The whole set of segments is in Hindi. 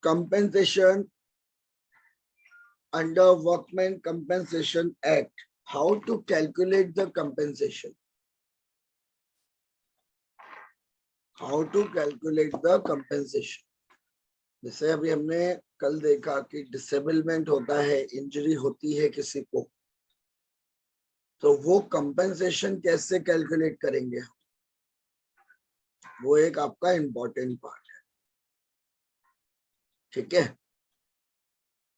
compensation under Workmen Compensation Act. How to calculate the compensation? How to calculate the compensation? जैसे अभी हमने कल देखा कि डिसेबलमेंट होता है, इंजरी होती है किसी को, तो वो कंपेंसेशन कैसे कैलकुलेट करेंगे, वो एक आपका इम्पोर्टेंट पार्ट है, ठीक है।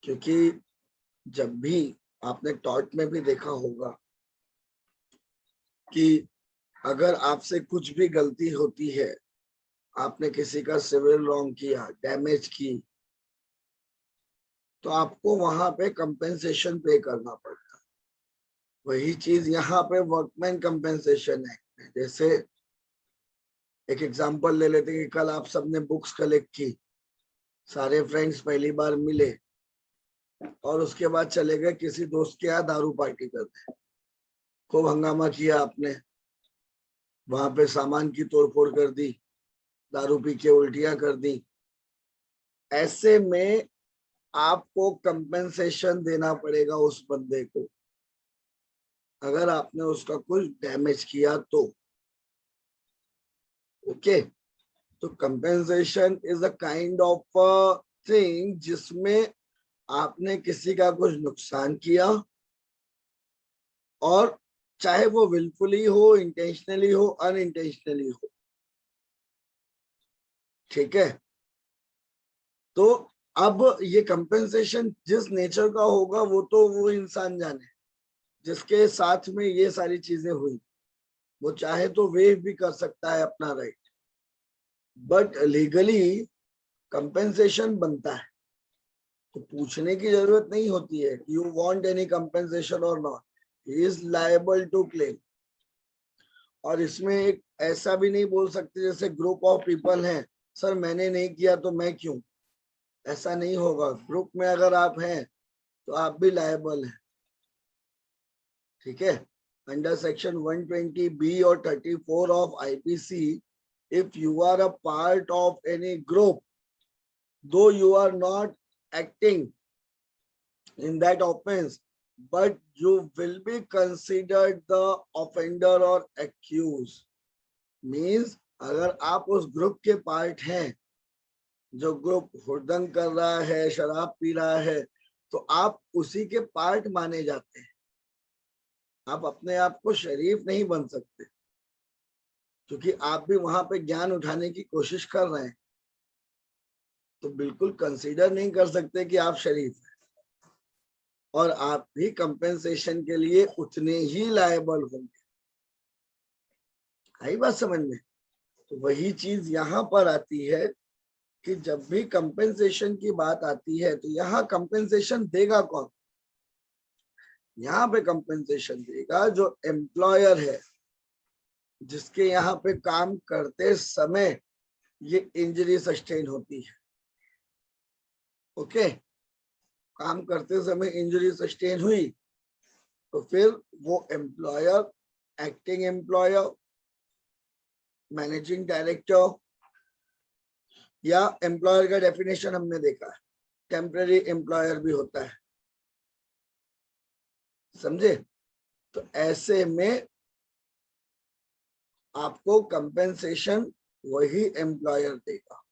क्योंकि जब भी आपने टॉट में भी देखा होगा कि अगर आपसे कुछ भी गलती होती है, आपने किसी का सिविल रॉन्ग किया, डैमेज की, तो आपको वहां पे कंपेंसेशन पे करना पड़ता है। वही चीज यहाँ पे वर्कमैन कंपेंसेशन एक्ट में, जैसे एक एग्जांपल ले लेते हैं कि कल आप सबने बुक्स कलेक्ट की, सारे फ्रेंड्स पहली बार मिले और उसके बाद चले गए किसी दोस्त के यहाँ दारू पार्टी करते, खूब हंगामा किया आपने, वहां पे सामान की तोड़फोड़ कर दी, दारू पी के उल्टियां कर दी। ऐसे में आपको कंपेंसेशन देना पड़ेगा उस बंदे को, अगर आपने उसका कुछ डैमेज किया तो। ओके, तो compensation is a kind of thing जिसमें आपने किसी का कुछ नुकसान किया, और चाहे वो विलफुली हो, इंटेंशनली हो, अनइंटेंशनली हो, ठीक है। तो अब ये कंपेंसेशन जिस नेचर का होगा वो तो वो इंसान जाने जिसके साथ में ये सारी चीजें हुई, वो चाहे तो वेव भी कर सकता है अपना राइट, बट लीगली कंपेंसेशन बनता है। तो पूछने की जरूरत नहीं होती है यू वांट एनी कंपेंसेशन और not, he is liable to claim. और इसमें एक ऐसा भी नहीं बोल सकते जैसे ग्रुप ऑफ पीपल हैं, सर मैंने नहीं किया तो मैं क्यों, ऐसा नहीं होगा। ग्रुप में अगर आप हैं तो आप भी लायबल हैं, ठीक है। अंडर सेक्शन 120B और 34 of IPC, if you are a part of any group, though you are not acting in that offense, but you will be considered the offender or accused. Means अगर आप उस ग्रुप के पार्ट हैं, जो ग्रुप हुड़दंग कर रहा है, शराब पी रहा है, तो आप उसी के पार्ट माने जाते हैं। आप अपने आप को शरीफ नहीं बन सकते, क्योंकि आप भी वहां पे ज्ञान उठाने की कोशिश कर रहे हैं, तो बिल्कुल कंसीडर नहीं कर सकते कि आप शरीफ हैं, और आप भी कंपेंसेशन के लिए उतने ही लायबल होंगे। आई बात समझ में? तो वही चीज यहाँ पर आती है कि जब भी कंपेंसेशन की बात आती है तो यहाँ कंपेंसेशन देगा कौन? यहाँ पे कंपेंसेशन देगा जो एम्प्लॉयर है, जिसके यहाँ पे काम करते समय ये इंजरी सस्टेन होती है। ओके, काम करते समय इंजरी सस्टेन हुई तो फिर वो employer, acting employer, managing director, या एम्प्लॉयर का डेफिनेशन हमने देखा है, टेम्पररी एम्प्लॉयर भी होता है, समझे। तो ऐसे में आपको कंपेंसेशन वही एम्प्लॉयर देगा।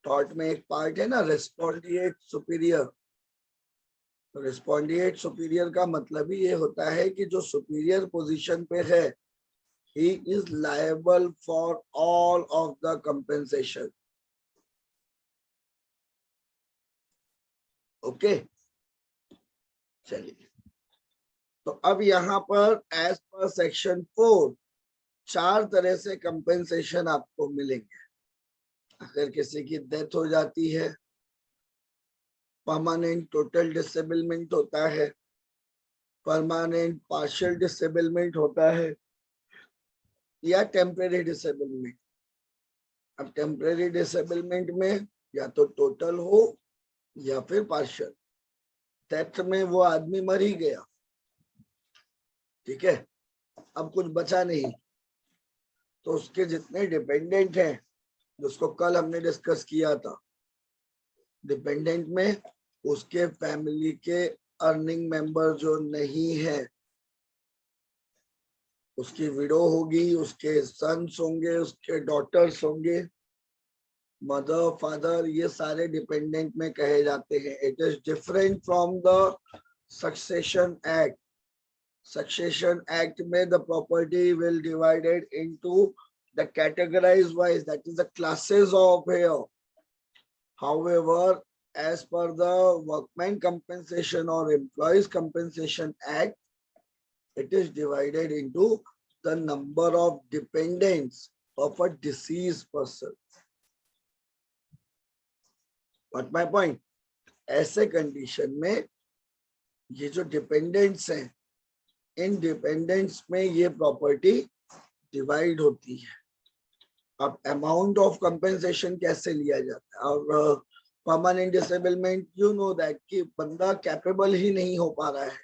थॉट में एक पार्ट है ना, रिस्पोंडिएट सुपीरियर। तो रिस्पोंडिएट सुपीरियर का मतलब ही ये होता है कि जो सुपीरियर पोजीशन पे है, he is liable for all of the compensation. Okay, चलिए। तो अब यहाँ पर एज पर सेक्शन 4 4 तरह से कंपेंसेशन आपको मिलेंगे। अगर किसी की डेथ हो जाती है, परमानेंट टोटल डिसेबलमेंट होता है, परमानेंट पार्शियल डिसेबलमेंट होता है, या टेम्परेरी डिसेबलमेंट। अब टेम्परेरी डिसेबलमेंट में या तो टोटल हो या फिर पार्शियल। डेथ में वो आदमी मर ही गया, ठीक है, अब कुछ बचा नहीं, तो उसके जितने डिपेंडेंट हैं, जिसको कल हमने डिस्कस किया था, डिपेंडेंट में उसके फैमिली के अर्निंग मेंबर जो नहीं है, उसकी विडो होगी, उसके सन्स होंगे, उसके डॉटर्स होंगे, मदर फादर, ये सारे डिपेंडेंट में कहे जाते हैं. It is different from the succession act. Succession act में the property will divided into the categorize wise, that is the classes of heir. However, as per the Workmen Compensation or Employees Compensation Act, it is divided into the number of dependents of a deceased person. What my point? ऐसे कंडीशन में ये जो डिपेंडेंट्स हैं, इन डिपेंडेंट्स में ये प्रॉपर्टी डिवाइड होती है. अब अमाउंट ऑफ कंपेंसेशन कैसे लिया जाता है? और permanent disablement, you know that कि बंदा कैपेबल ही नहीं हो पा रहा है.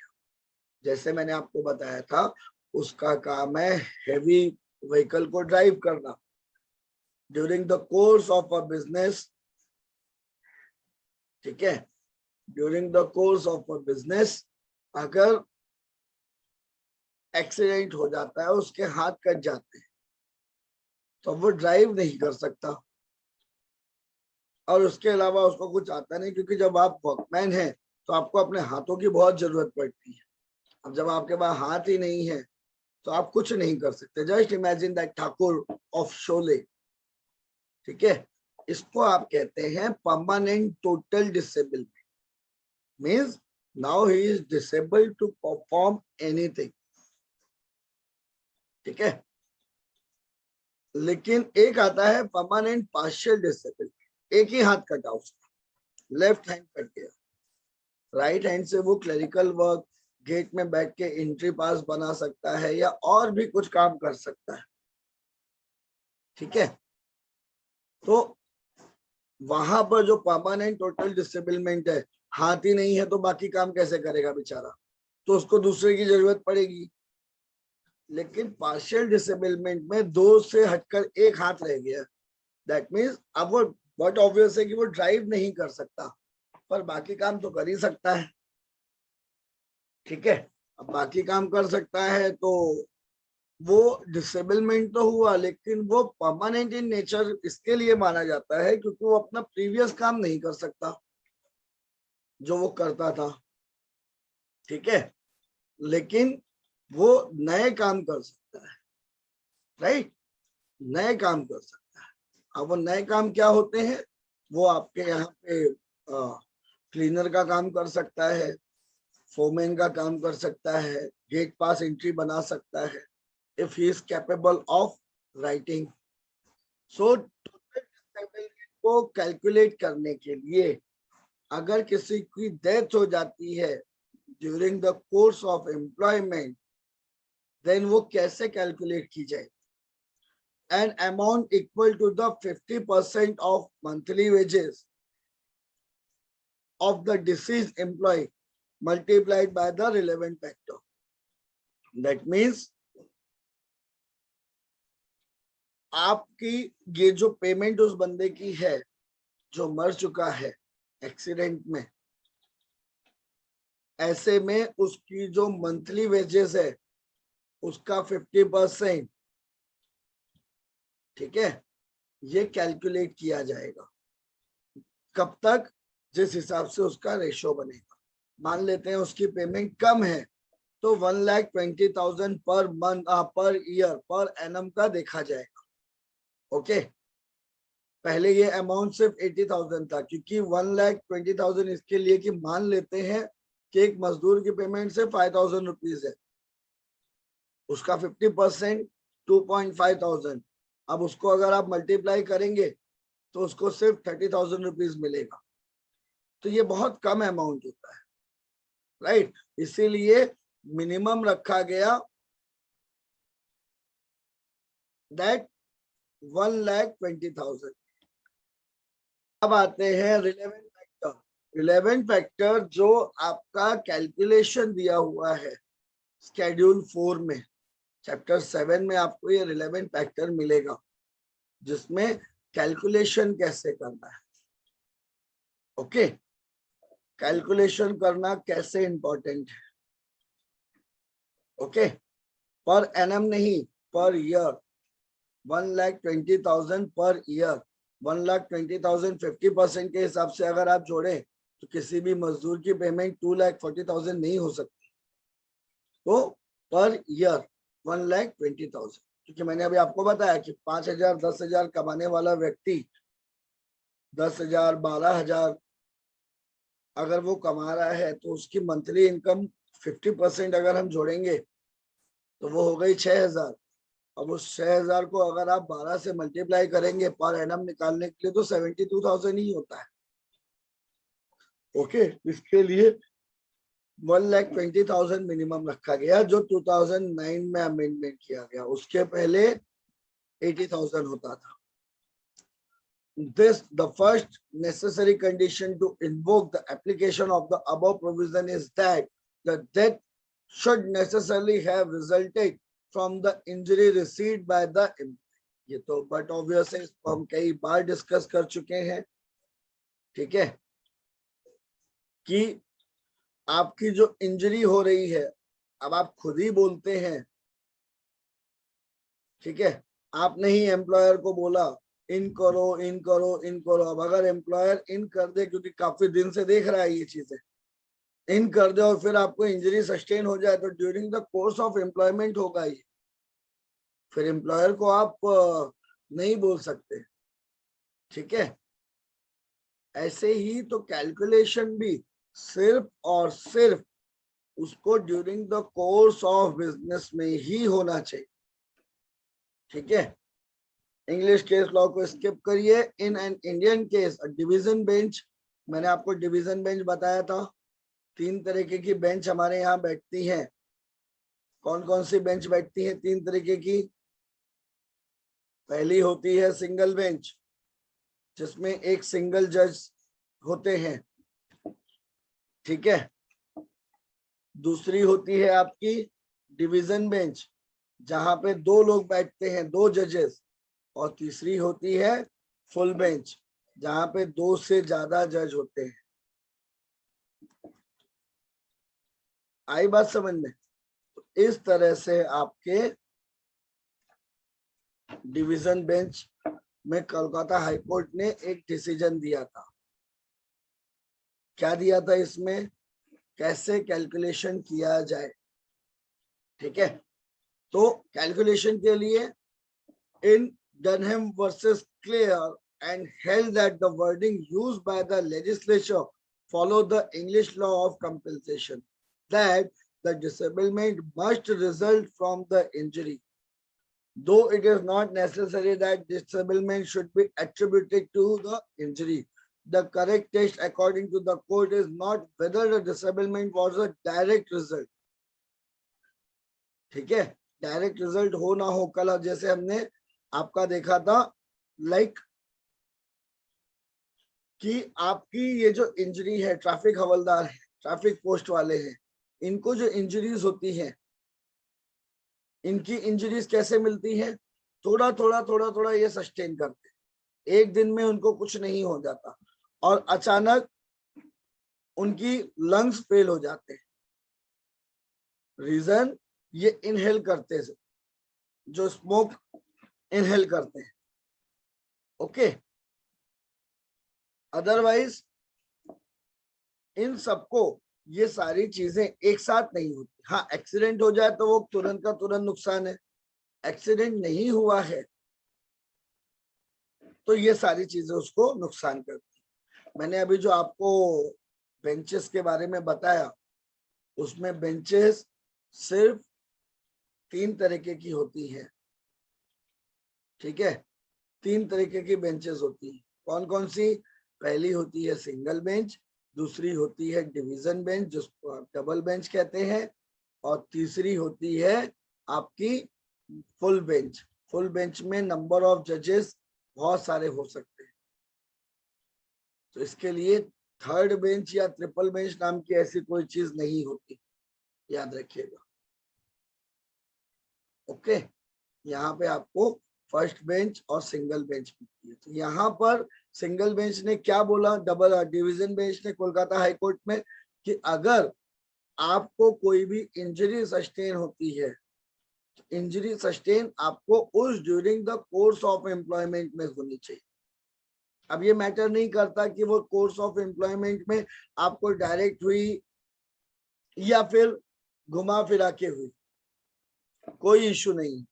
जैसे मैंने आपको बताया था, उसका काम है हेवी व्हीकल को ड्राइव करना. During the course of a business, ठीक है, during the course of a business अगर एक्सीडेंट हो जाता है, उसके हाथ कट जाते हैं, तो वो ड्राइव नहीं कर सकता. और उसके अलावा उसको कुछ आता नहीं, क्योंकि जब आप वर्कमैन हैं तो आपको अपने हाथों की बहुत जरूरत पड़ती है. अब जब आपके पास हाथ ही नहीं है तो आप कुछ नहीं कर सकते. Just imagine that Thakur of Sholay, ठीक है, इसको आप कहते हैं permanent total disablement. Means now he is disabled to perform anything. ठीक है. लेकिन एक आता है परमानेंट पार्शियल डिसेबल. एक ही हाथ कटा उसका, लेफ्ट हैंड कट गया, राइट हैंड से वो क्लरिकल वर्क, गेट में बैठ के एंट्री पास बना सकता है या और भी कुछ काम कर सकता है. ठीक है. तो वहां पर जो परमानेंट टोटल डिसेबलमेंट है, हाथ ही नहीं है तो बाकी काम कैसे करेगा बेचारा, तो उसको दूसरे की जरूरत पड़ेगी. लेकिन पार्शियल डिसेबलमेंट में दो से हटकर एक हाथ रह गया. दैट मीन्स अब वो बहुत ऑब्वियस है कि वो ड्राइव नहीं कर सकता, पर बाकी काम तो कर ही सकता है. ठीक है. अब बाकी काम कर सकता है तो वो डिसेबलमेंट तो हुआ, लेकिन वो परमानेंट इन नेचर इसके लिए माना जाता है क्योंकि वो अपना प्रीवियस काम नहीं कर सकता जो वो करता था. ठीक है. लेकिन वो नए काम कर सकता है. राइट. नए काम कर सकता है. अब वो नए काम क्या होते हैं? वो आपके यहाँ पे क्लीनर का काम कर सकता है, फोरमैन का काम कर सकता है, गेट पास एंट्री बना सकता है, if he is capable of writing. So total disability को कैलकुलेट करने के लिए अगर किसी की डेथ हो जाती है during the course of employment, then वो कैसे कैलकुलेट की जाए? An amount equal to the 50% of monthly wages of the deceased employee multiplied by the relevant factor. That means आपकी ये जो पेमेंट उस बंदे की है जो मर चुका है एक्सीडेंट में, ऐसे में उसकी जो मंथली वेजेस है उसका 50%, ठीक है, ये कैलकुलेट किया जाएगा. कब तक? जिस हिसाब से उसका रेशो बनेगा. मान लेते हैं उसकी पेमेंट कम है तो 1,20,000 per month, per year, per annum का देखा जाएगा. ओके. पहले ये अमाउंट सिर्फ 80,000 था, क्योंकि 1,20,000 इसके लिए कि मान लेते हैं कि एक मजदूर की पेमेंट से 5,000 रुपीज है, उसका 50% 2,500. अब उसको अगर आप मल्टीप्लाई करेंगे तो उसको सिर्फ 30,000 रुपीज मिलेगा. तो ये बहुत कम अमाउंट होता है. राइट. इसीलिए मिनिमम रखा गया दैट 1,20,000. अब आते हैं रिलेवेंट फैक्टर. रिलेवेंट फैक्टर जो आपका कैलकुलेशन दिया हुआ है शेड्यूल 4 में, चैप्टर 7 में आपको ये रिलेवेंट फैक्टर मिलेगा जिसमें कैलकुलेशन कैसे करना है. ओके, कैलकुलेशन करना कैसे इंपॉर्टेंट है। ओके, पर एनम नहीं, पर ईयर। 1,20,000 per year. 1,20,000 50% के हिसाब से अगर आप जोड़े तो किसी भी मजदूर की पेमेंट 2,40,000 नहीं हो सकती। तो पर ईयर 1,20,000, क्योंकि मैंने अभी आपको बताया कि 5,000 10,000 कमाने वाला व्यक्ति 10,000 12,000 अगर वो कमा रहा है तो उसकी मंथली इनकम 50% अगर हम जोड़ेंगे तो वो हो गई 6,000। अब उस 6,000 को अगर आप 12 से मल्टीप्लाई करेंगे पर एनम निकालने के लिए तो 72,000 ही होता है। ओके, इसके लिए 1,20,000 मिनिमम रखा गया, जो 2009 में अमेंडमेंट किया गया। उसके पहले 80,000 होता था। This, the first necessary condition to invoke the application of the above provision is that the death should necessarily have resulted from the injury received by the employee. ये तो बट ऑब्वियस है, इसको हम कई बार डिस्कस कर चुके हैं। ठीक है, कि आपकी जो इंजरी हो रही है, अब आप खुद ही बोलते हैं, ठीक है, आपने ही एम्प्लॉयर को बोला इन करो इन करो इन करो। अब अगर एम्प्लॉयर इन कर दे, क्योंकि काफी दिन से देख रहा है ये चीजें, इन कर दे और फिर आपको इंजरी सस्टेन हो जाए तो during the course of employment होगा ये, फिर एम्प्लॉयर को आप नहीं बोल सकते। ठीक है, ऐसे ही तो कैलकुलेशन भी सिर्फ और सिर्फ उसको during the course of business में ही होना चाहिए। ठीक है, इंग्लिश केस लॉ को स्किप करिए। In an Indian case division bench, मैंने आपको डिवीजन बेंच बताया था। 3 तरीके की बेंच हमारे यहाँ बैठती हैं। कौन कौन सी बेंच बैठती है 3 तरीके की? पहली होती है सिंगल बेंच, जिसमें एक सिंगल जज होते हैं। ठीक है, दूसरी होती है आपकी डिवीजन बेंच, जहां पे 2 लोग बैठते हैं, 2 जजेस। और तीसरी होती है फुल बेंच, जहां पे 2 से ज्यादा जज होते हैं। आई बात समझ में? तो इस तरह से आपके डिवीजन बेंच में कोलकाता हाईकोर्ट ने एक डिसीजन दिया था। क्या दिया था इसमें? कैसे कैलकुलेशन किया जाए। ठीक है, तो कैलकुलेशन के लिए इन Dunham versus Clare and held that the wording used by the legislature follow the English law of compensation, that the disablement must result from the injury, though it is not necessary that disablement should be attributed to the injury. The correct test according to the court is not whether the disablement was a direct result. ठीक है, डायरेक्ट रिजल्ट हो ना हो, कल जैसे हमने आपका देखा था, लाइक कि आपकी ये जो इंजरी है, ट्रैफिक हवलदार है, ट्रैफिक पोस्ट वाले हैं, इनको जो इंजरीज होती हैं, इनकी इंजरीज कैसे मिलती है? थोड़ा थोड़ा थोड़ा थोड़ा ये सस्टेन करते, एक दिन में उनको कुछ नहीं हो जाता और अचानक उनकी लंग्स फेल हो जाते हैं। रीजन, ये इनहेल करते हैं, जो स्मोक इनहेल करते हैं। ओके, अदरवाइज इन सबको ये सारी चीजें एक साथ नहीं होती। हाँ, एक्सीडेंट हो जाए तो वो तुरंत का तुरंत नुकसान है, एक्सीडेंट नहीं हुआ है तो ये सारी चीजें उसको नुकसान करती। मैंने अभी जो आपको बेंचेस के बारे में बताया, उसमें बेंचेस सिर्फ 3 तरीके की होती है। ठीक है, 3 तरीके की बेंचेस होती है। कौन कौन सी? पहली होती है सिंगल बेंच, दूसरी होती है डिवीजन बेंच जिसको आप डबल बेंच कहते हैं, और तीसरी होती है आपकी फुल बेंच। फुल बेंच में नंबर ऑफ जजेस बहुत सारे हो सकते हैं, तो इसके लिए थर्ड बेंच या ट्रिपल बेंच नाम की ऐसी कोई चीज नहीं होती, याद रखिएगा। ओके, यहाँ पे आपको फर्स्ट बेंच और सिंगल बेंच मिलती है। तो यहाँ पर सिंगल बेंच ने क्या बोला, डबल डिवीजन बेंच ने कोलकाता हाई कोर्ट में, कि अगर आपको कोई भी इंजरी सस्टेन होती है, इंजरी सस्टेन आपको उस during the course of employment में होनी चाहिए। अब ये मैटर नहीं करता कि वो कोर्स ऑफ एम्प्लॉयमेंट में आपको डायरेक्ट हुई या फिर घुमा फिरा के हुई, कोई इश्यू नहीं,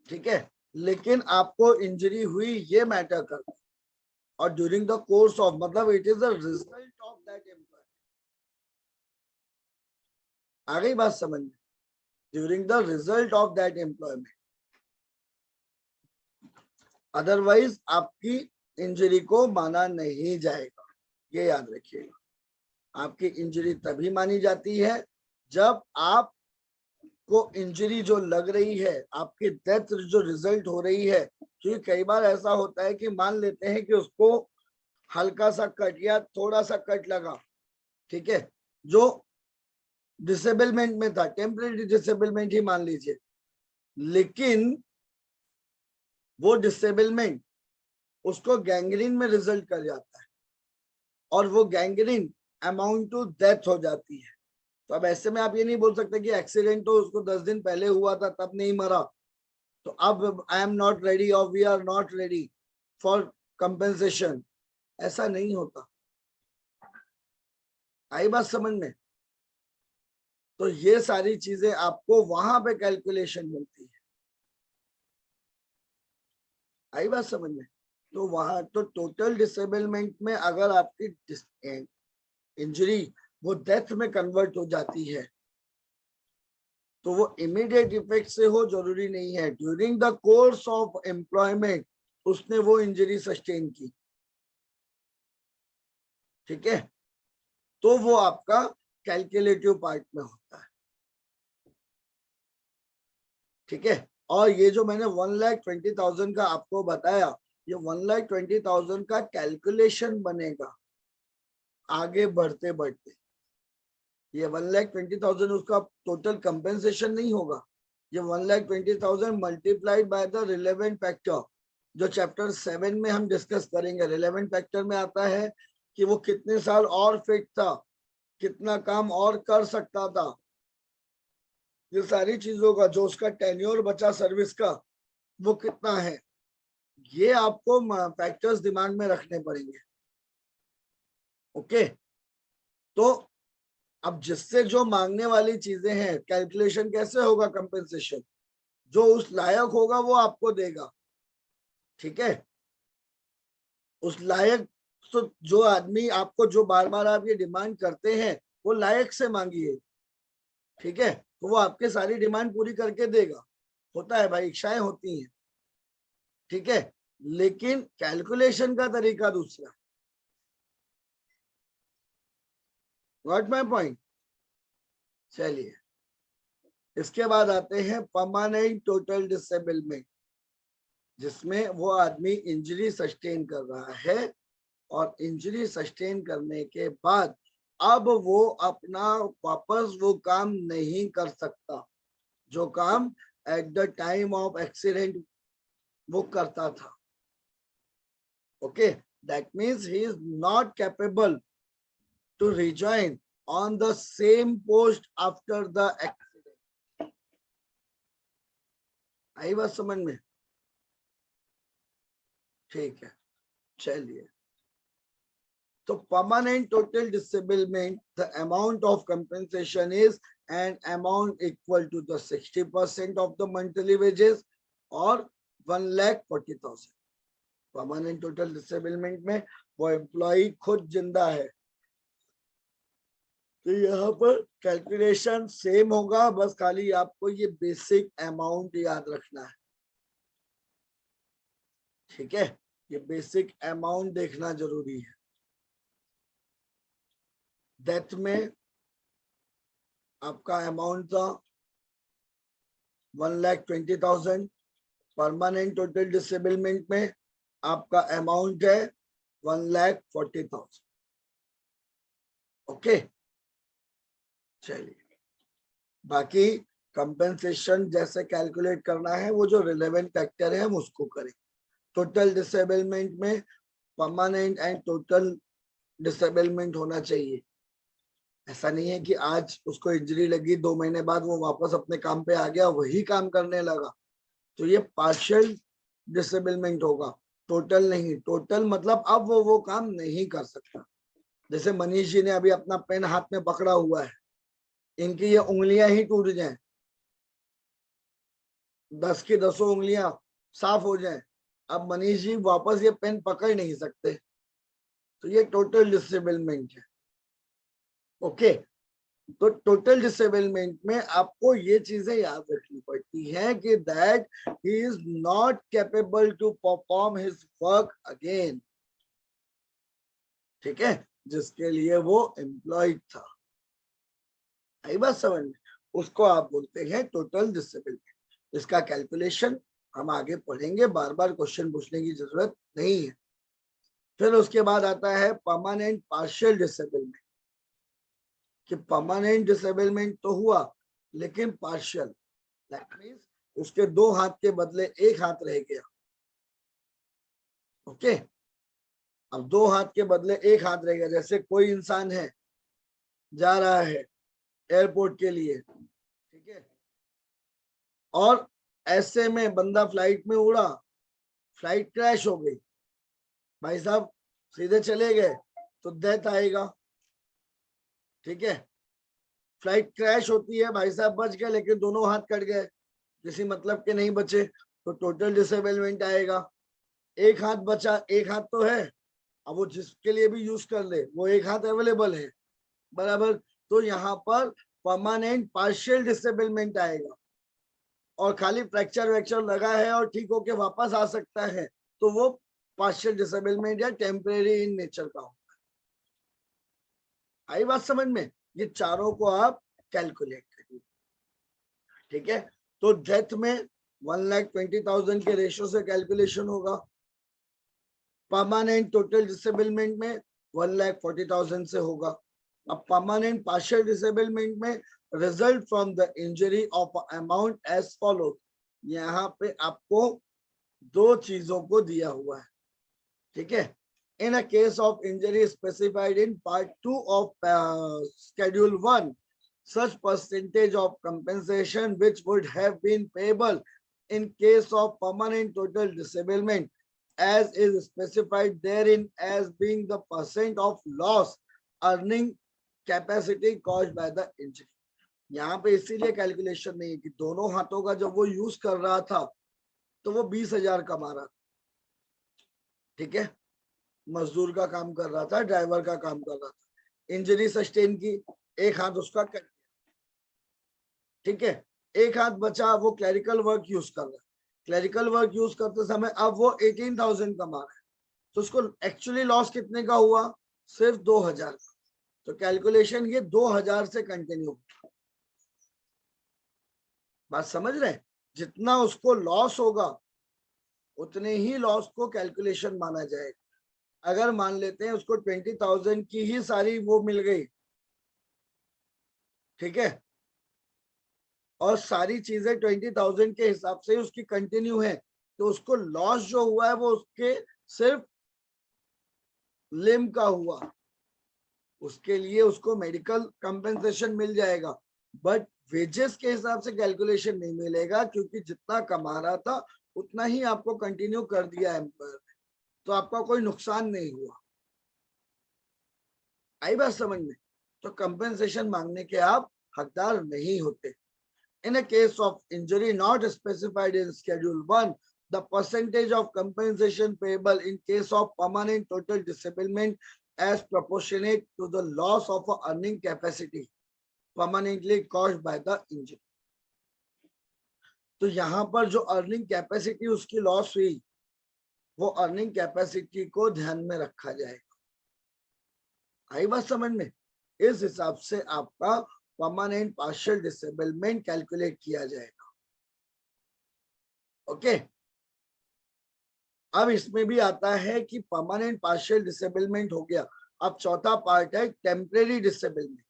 ठीक है, लेकिन आपको इंजरी हुई ये मैटर करता है। और ड्यूरिंग द कोर्स ऑफ मतलब it is the result of that employment. आ गई बात समझ में? During the result of that employment, otherwise आपकी इंजरी को माना नहीं जाएगा, ये याद रखिएगा। आपकी इंजरी तभी मानी जाती है जब आप को इंजरी जो लग रही है, आपकी डेथ जो रिजल्ट हो रही है, क्योंकि कई बार ऐसा होता है कि मान लेते हैं कि उसको हल्का सा कट या थोड़ा सा कट लगा, ठीक है, जो डिसेबलमेंट में था, टेम्परेरी डिसेबलमेंट ही मान लीजिए, लेकिन वो डिसेबलमेंट उसको गैंग्रीन में रिजल्ट कर जाता है और वो गैंग्रीन अमाउंट टू डेथ हो जाती है। तो अब ऐसे में आप ये नहीं बोल सकते कि एक्सीडेंट तो उसको 10 दिन पहले हुआ था तब नहीं मरा, तो अब आई एम नॉट रेडी और we are not ready for compensation. ऐसा नहीं होता। आई बात समझ में? तो ये सारी चीजें आपको वहां पे कैलकुलेशन मिलती है। आई बात समझ में? तो वहां तो टोटल डिसेबलमेंट में अगर आपकी इंजरी वो डेथ में कन्वर्ट हो जाती है तो वो इमीडिएट इफेक्ट से हो जरूरी नहीं है। During the course of employment उसने वो इंजरी सस्टेन की, ठीक है, तो वो आपका कैलकुलेटिव पार्ट में होता है, ठीक है। और ये जो मैंने 1,20,000 का आपको बताया, ये 1,20,000 का कैलकुलेशन बनेगा आगे बढ़ते बढ़ते। ये 1,20,000 उसका टोटल कंपेंसेशन नहीं होगा। ये 1,20,000 multiplied by the relevant factor, जो चैप्टर 7 में हम डिस्कस करेंगे। रिलेवेंट फैक्टर में आता है कि वो कितने साल और फिट था, कितना काम और कर सकता था, ये सारी चीजों का, जो उसका टेन्योर बचा सर्विस का वो कितना है, ये आपको फैक्टर्स दिमाग में रखने पड़ेंगे। ओके, तो अब जिससे जो मांगने वाली चीजें हैं, कैलकुलेशन कैसे होगा कंपेंसेशन, जो उस लायक होगा वो आपको देगा, ठीक है। उस लायक, तो जो आदमी आपको, जो बार बार आप ये डिमांड करते हैं, वो लायक से मांगिए, ठीक है, तो वो आपके सारी डिमांड पूरी करके देगा। होता है भाई, इच्छाएं होती हैं, ठीक है, लेकिन कैलकुलेशन का तरीका दूसरा। Got my point? चलिए, इसके बाद आते हैं परमानेंट टोटल डिसेबलमेंट, जिसमें वो आदमी इंजरी सस्टेन कर रहा है और इंजरी सस्टेन करने के बाद अब वो अपना वापस वो काम नहीं कर सकता जो काम at the time of accident वो करता था। Okay, that means he is not capable to rejoin on the same post after the accident. आई बात समझ में? ठीक है, चलिए। तो permanent total disablement, the amount of compensation is an amount equal to the 60% of the monthly wages or 1,40,000। Permanent total disablement में वो एम्प्लॉय खुद जिंदा है, तो यहाँ पर कैलकुलेशन सेम होगा, बस खाली आपको ये बेसिक अमाउंट याद रखना है, ठीक है। ये बेसिक अमाउंट देखना जरूरी है। डेथ में आपका अमाउंट था 1,20,000, परमानेंट टोटल डिसेबलमेंट में आपका अमाउंट है 1,40,000। ओके, चलिए, बाकी कंपेंसेशन जैसे कैलकुलेट करना है, वो जो रिलेवेंट फैक्टर है हम उसको करें। टोटल डिसेबलमेंट में परमानेंट एंड टोटल डिसेबलमेंट होना चाहिए। ऐसा नहीं है कि आज उसको इंजरी लगी, 2 महीने बाद वो वापस अपने काम पे आ गया, वही काम करने लगा, तो ये पार्शियल डिसेबलमेंट होगा, टोटल नहीं। टोटल मतलब अब वो काम नहीं कर सकता। जैसे मनीष जी ने अभी अपना पेन हाथ में पकड़ा हुआ है, इनकी ये उंगलियां ही टूट जाएं, 10 की 10 उंगलियां साफ हो जाएं, अब मनीष जी वापस ये पेन पकड़ नहीं सकते, तो ये टोटल डिसेबलमेंट है। ओके, तो टोटल डिसेबलमेंट में आपको ये चीजें याद रखनी पड़ती है कि that he is not capable to perform his work again, ठीक है, जिसके लिए वो एम्प्लॉयड था। आई बात समझ में? उसको आप बोलते हैं टोटल डिसेबलमेंट। इसका कैलकुलेशन हम आगे पढ़ेंगे, बार बार क्वेश्चन पूछने की जरूरत नहीं है। फिर उसके बाद आता है परमानेंट पार्शियल डिसेबलमेंट, कि परमानेंट डिसेबलमेंट तो हुआ लेकिन पार्शियल, दैट मींस उसके 2 हाथ के बदले 1 हाथ रह गया। ओके, अब 2 हाथ के बदले 1 हाथ रह गया। जैसे कोई इंसान है, जा रहा है एयरपोर्ट के लिए, ठीक है, और ऐसे में बंदा फ्लाइट में उड़ा, फ्लाइट क्रैश हो गई, भाई साहब सीधे चले गए तो डेथ आएगा, ठीक है। फ्लाइट क्रैश होती है, भाई साहब बच गए लेकिन दोनों हाथ कट गए, किसी मतलब के नहीं बचे, तो टोटल डिसेबलमेंट आएगा। 1 हाथ बचा, 1 हाथ तो है, अब वो जिसके लिए भी यूज कर ले वो 1 हाथ अवेलेबल है, बराबर। तो यहाँ पर परमानेंट पार्शियल डिसेबलमेंट आएगा, और खाली फ्रैक्चर वैक्चर लगा है और ठीक होके वापस आ सकता है, तो वो पार्शियल डिसेबलमेंट या टेम्परेरी इन नेचर का होगा। आई बात समझ में? ये चारों को आप कैलकुलेट करिए, ठीक है। तो डेथ में 1,20,000 के रेशो से कैलकुलेशन होगा, परमानेंट टोटल डिसेबलमेंट में 1,40,000 से होगा। अब परमानेंट पार्शियल डिसेबलमेंट में result from the injury of amount as follow. यहाँ पे आपको 2 चीजों को दिया हुआ है, ठीक है। In a case of injury specified in part 2 of schedule 1, such percentage of compensation which would have been payable in case of permanent total disablement as is specified therein as being the percent of loss earning capacity caused by the injury। यहाँ पे इसीलिए कैलकुलेशन नहीं है कि दोनों हाथों का जब वो यूज कर रहा था तो वो 20,000 कमा रहा था, ठीक है, मजदूर का काम कर रहा था, ड्राइवर का काम कर रहा था, इंजरी सस्टेन की, 1 हाथ उसका कट गया, ठीक है, 1 हाथ बचा, वो क्लरिकल वर्क यूज कर रहा है, क्लरिकल वर्क यूज करते समय अब वो 18,000 कमा रहा है, तो उसको एक्चुअली लॉस कितने का हुआ? सिर्फ 2,000 का। तो कैलकुलेशन ये 2,000 से कंटिन्यू। बात समझ रहे? जितना उसको लॉस होगा उतने ही लॉस को कैलकुलेशन माना जाएगा। अगर मान लेते हैं उसको 20,000 की ही सारी वो मिल गई, ठीक है, और सारी चीजें 20,000 के हिसाब से उसकी कंटिन्यू है, तो उसको लॉस जो हुआ है वो उसके सिर्फ लिम का हुआ, उसके लिए उसको मेडिकल कंपेंसेशन मिल जाएगा, बट वेजेस के हिसाब से कैलकुलेशन नहीं मिलेगा, क्योंकि जितना कमा रहा था उतना ही आपको कंटिन्यू कर दिया एम्प्लॉयर ने, तो आपका कोई नुकसान नहीं हुआ। आई बात समझ में? तो कंपेंसेशन मांगने के आप हकदार नहीं होते। In a case of injury not specified in Schedule 1, the percentage of compensation payable in case of permanent total disablement as proportionate to the loss of earning capacity permanently caused by the injury। तो यहाँ पर जो अर्निंग कैपेसिटी उसकी लॉस हुई, वो अर्निंग कैपेसिटी को ध्यान में रखा जाएगा। आई बात समझ में? इस हिसाब से आपका परमानेंट पार्शियल डिसेबलमेंट कैलकुलेट किया जाएगा। ओके, अब इसमें भी आता है कि परमानेंट पार्शियल डिसेबलमेंट हो गया, अब चौथा पार्ट है टेम्परेरी डिसेबलमेंट।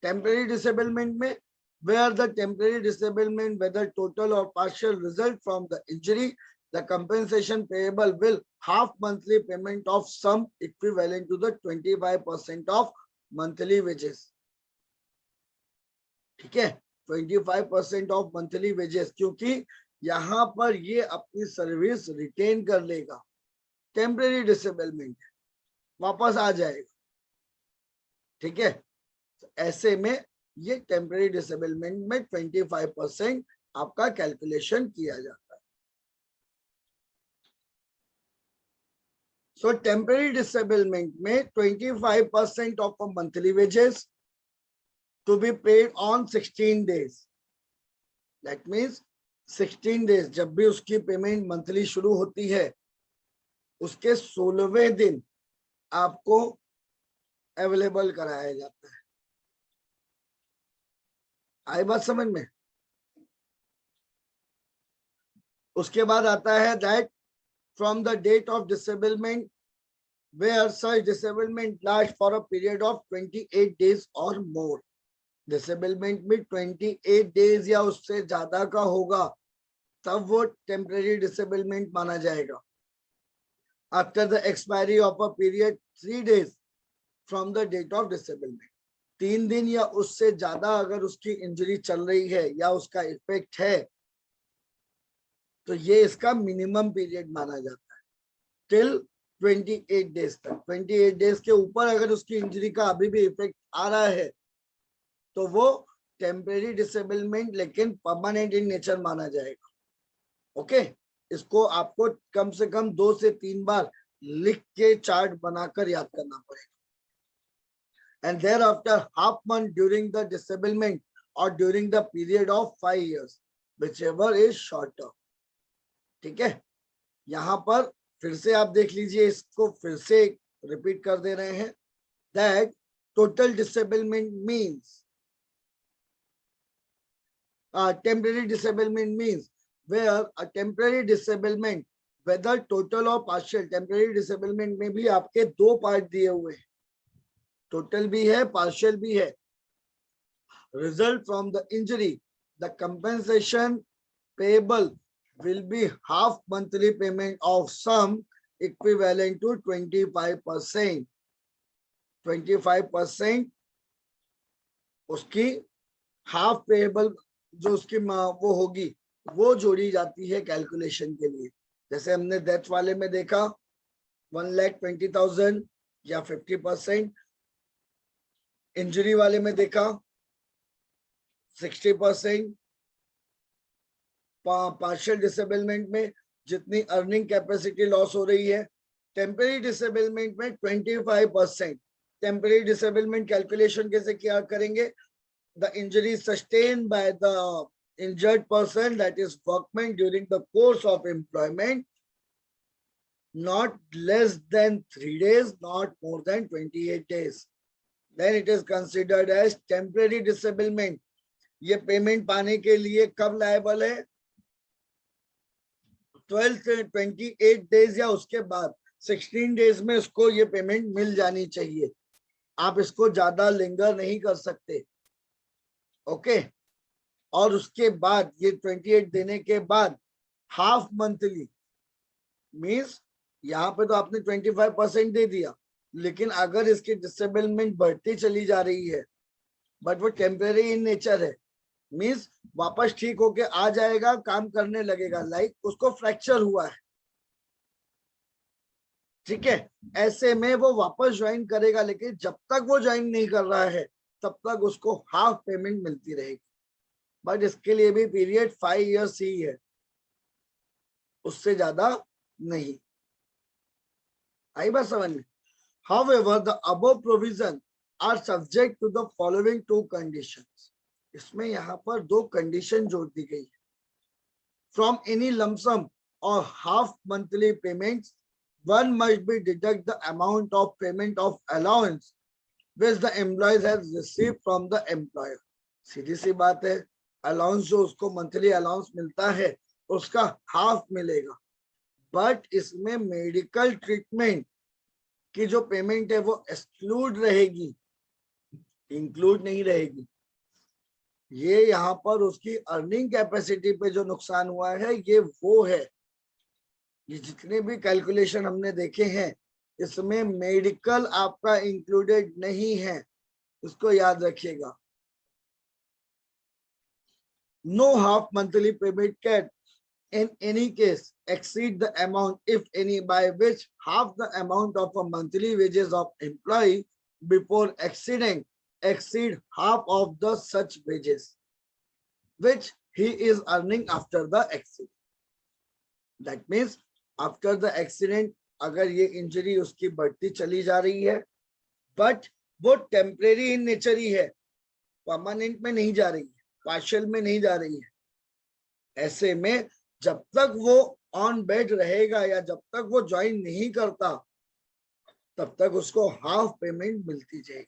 टेम्परेरी डिसेबलमेंट में where the temporary disablement, whether total or partial, result from the injury, the compensation payable will half monthly payment of sum equivalent to the 25% of monthly wages. ठीक है, 25% ऑफ मंथली वेजेस, क्योंकि यहाँ पर ये अपनी सर्विस रिटेन कर लेगा, टेम्परेरी डिसेबलमेंट वापस आ जाएगा, ठीक है। ऐसे में ये टेम्परेरी डिसेबलमेंट में 25% आपका कैलकुलेशन किया जाता है। सो टेम्परेरी डिसेबलमेंट में 25% of a monthly wages to be paid on 16 days. That means 16 days, जब भी उसकी पेमेंट मंथली शुरू होती है उसके 16वें दिन आपको अवेलेबल कराया जाता है। आई बात समझ में? उसके बाद आता है that from the date of disablement where such disablement lasts for a period of 28 days or more. Disablement में 28 डेज या उससे ज्यादा का होगा तब वो टेम्परेरी डिसेबलमेंट माना जाएगा। After the expiry of a period 3 days from the date of disablement, 3 दिन या उससे ज्यादा अगर उसकी इंजरी चल रही है या उसका इफेक्ट है तो ये इसका मिनिमम पीरियड माना जाता है टिल 28 डेज तक। 28 डेज के ऊपर अगर उसकी इंजरी का अभी भी इफेक्ट आ रहा है तो वो टेम्परेरी डिसेबलमेंट लेकिन परमानेंट इन नेचर माना जाएगा। ओके, इसको आपको कम से कम 2 से 3 बार लिख के चार्ट बनाकर याद करना पड़ेगा। And thereafter half month during the disablement और during the period of 5 years whichever is shorter. ठीक है, यहाँ पर फिर से आप देख लीजिए, इसको फिर से रिपीट कर दे रहे हैं that total disablement means temporary disablement means where a temporary disablement, whether total or partial, temporary disablement में भी आपके 2 पार्ट दिए हुए हैं, टोटल भी है पार्शियल भी है। result from the injury, the compensation payable will be half monthly payment of sum equivalent to 25%। 25% उसकी हाफ पेएबल जो उसकी वो होगी वो जोड़ी जाती है कैलकुलेशन के लिए। जैसे हमने डेथ वाले में देखा 1,20,000 या 50%, इंजरी वाले में देखा 60%, पार्शियल डिसेबलमेंट में जितनी अर्निंग कैपेसिटी लॉस हो रही है, टेम्परेरी डिसेबलमेंट में 25%। टेम्परेरी डिसेबलमेंट कैलकुलेशन कैसे क्या करेंगे? The injury sustained by the injured person, that is workman, during the course of employment, not less than 3 days, not more than 28 days, then it is considered as temporary disablement। ये पेमेंट पाने के लिए कब लायबल है? 12 से 28 डेज या उसके बाद 16 डेज में उसको ये पेमेंट मिल जानी चाहिए। आप इसको ज्यादा लिंगर नहीं कर सकते। ओके, और उसके बाद ये 28 देने के बाद हाफ मंथली मीन्स यहाँ पे तो आपने 25% दे दिया, लेकिन अगर इसकी डिसेबलमेंट बढ़ती चली जा रही है बट वो टेम्परेरी इन नेचर है, मीन्स वापस ठीक होके आ जाएगा, काम करने लगेगा, लाइक उसको फ्रैक्चर हुआ है, ठीक है, ऐसे में वो वापस ज्वाइन करेगा, लेकिन जब तक वो ज्वाइन नहीं कर रहा है तब तक उसको हाफ पेमेंट मिलती रहेगी। बट इसके लिए भी पीरियड 5 years ही है, उससे ज्यादा नहीं। आई बात समझ में? However, the above provision are subject to the following 2 conditions। इसमें यहाँ पर 2 कंडीशन जोड़ दी गई है। From any lump sum or half monthly payments, one must be deduct the amount of payment of allowance which the employee has received from the employer। सीधी सी बात है, अलाउंस जो उसको मंथली अलाउंस मिलता है उसका हाफ मिलेगा, बट इसमें मेडिकल ट्रीटमेंट की जो पेमेंट है वो एक्सक्लूड रहेगी, इंक्लूड नहीं रहेगी। ये यहाँ पर उसकी अर्निंग कैपेसिटी पे जो नुकसान हुआ है ये वो है। ये जितने भी कैलकुलेशन हमने देखे हैं इसमें मेडिकल आपका इंक्लूडेड नहीं है, इसको याद रखिएगा। No half monthly payment can in any case exceed the amount, if any, by which half the amount of a monthly wages of employee before exceed half of the such wages which he is earning after the accident. That means after the accident अगर ये इंजरी उसकी बढ़ती चली जा रही है बट वो टेम्परेरी इन नेचर ही है, परमानेंट में नहीं जा रही है, पार्शियल में नहीं जा रही है, ऐसे में जब तक वो ऑन बेड रहेगा या जब तक वो ज्वाइन नहीं करता तब तक उसको हाफ पेमेंट मिलती जाएगी।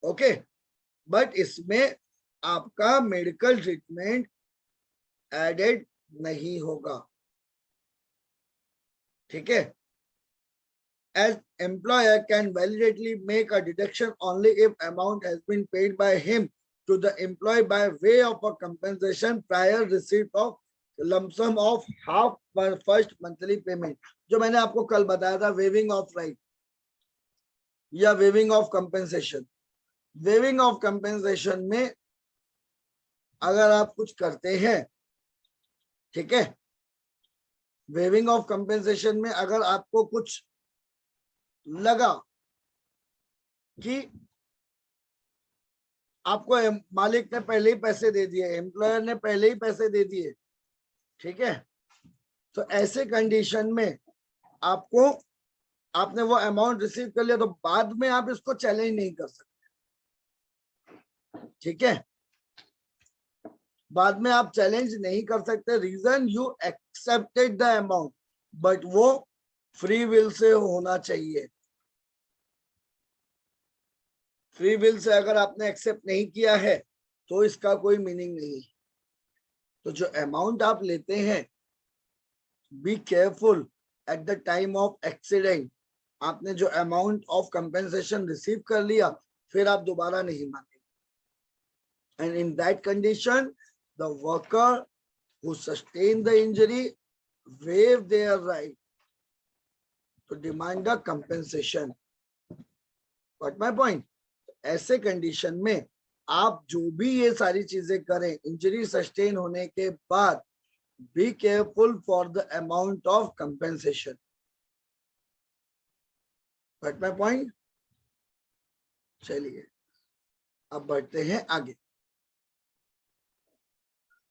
ओके, बट इसमें आपका मेडिकल ट्रीटमेंट एडेड नहीं होगा, ठीक है। As employer can validly make a deduction only if amount has been paid by him to the employee by way of a compensation prior receipt of lump sum of half per first monthly payment। जो मैंने आपको कल बताया था वेविंग ऑफ राइट या waiving of compensation. Waiving of compensation में अगर आप कुछ करते हैं, ठीक है, वेविंग ऑफ कंपेंसेशन में अगर आपको कुछ लगा कि आपको मालिक ने पहले ही पैसे दे दिए, एम्प्लॉयर ने पहले ही पैसे दे दिए, ठीक है, तो ऐसे कंडीशन में आपको, आपने वो अमाउंट रिसीव कर लिया तो बाद में आप इसको चैलेंज नहीं कर सकते, ठीक है, बाद में आप चैलेंज नहीं कर सकते। Reason you accepted the amount, but वो फ्री विल से होना चाहिए। फ्री विल से अगर आपने एक्सेप्ट नहीं किया है तो इसका कोई मीनिंग नहीं। तो जो अमाउंट आप लेते हैं, be careful eight the time of accident. आपने जो अमाउंट ऑफ कंपेंसेशन रिसीव कर लिया फिर आप दोबारा नहीं मांगेंगे। And in that condition the worker who sustain the injury waive their right to demand the compensation. What my point? ऐसे कंडीशन में आप जो भी ये सारी चीजें करें इंजरी सस्टेन होने के बाद, be careful for the amount of compensation. What my point? चलिए अब बढ़ते हैं आगे।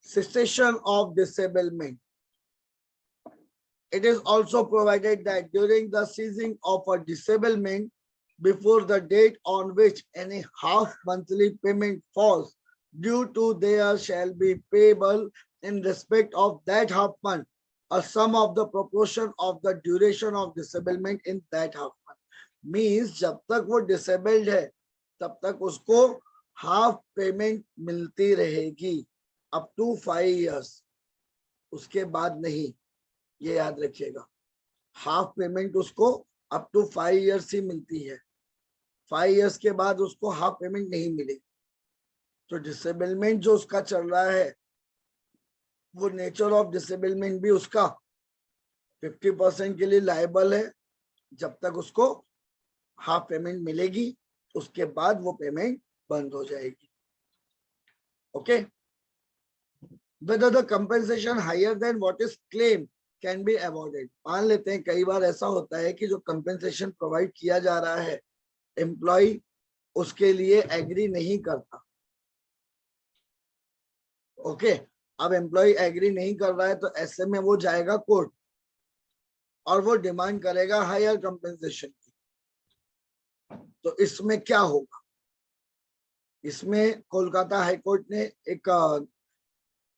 Cessation of disablement. It is also provided that during the ceasing of a disablement, before the date on which any half monthly payment falls due to, there shall be payable in respect of that half month a sum of the proportion of the duration of disablement in that half month. Means जब तक वो disabled है तब तक उसको हाफ पेमेंट मिलती रहेगी अप टू 5 years, उसके बाद नहीं, ये याद रखिएगा। हाफ पेमेंट उसको अप टू 5 years ही मिलती है, 5 years के बाद उसको हाफ पेमेंट नहीं मिलेगी। तो डिसेबलमेंट जो उसका चल रहा है वो नेचर ऑफ डिसेबलमेंट भी उसका 50% के लिए लायबल है जब तक उसको हाफ पेमेंट मिलेगी, उसके बाद वो पेमेंट बंद हो जाएगी। Okay, whether the compensation higher than what is claimed can be awarded। मान लेते हैं कई बार ऐसा होता है कि जो कंपेंसेशन प्रोवाइड किया जा रहा है एम्प्लॉय उसके लिए एग्री नहीं करता। ओके, अब एम्प्लॉय एग्री नहीं कर रहा है तो ऐसे में वो जाएगा कोर्ट और वो डिमांड करेगा हायर कंपेंसेशन की। तो इसमें क्या होगा? इसमें कोलकाता हाईकोर्ट ने एक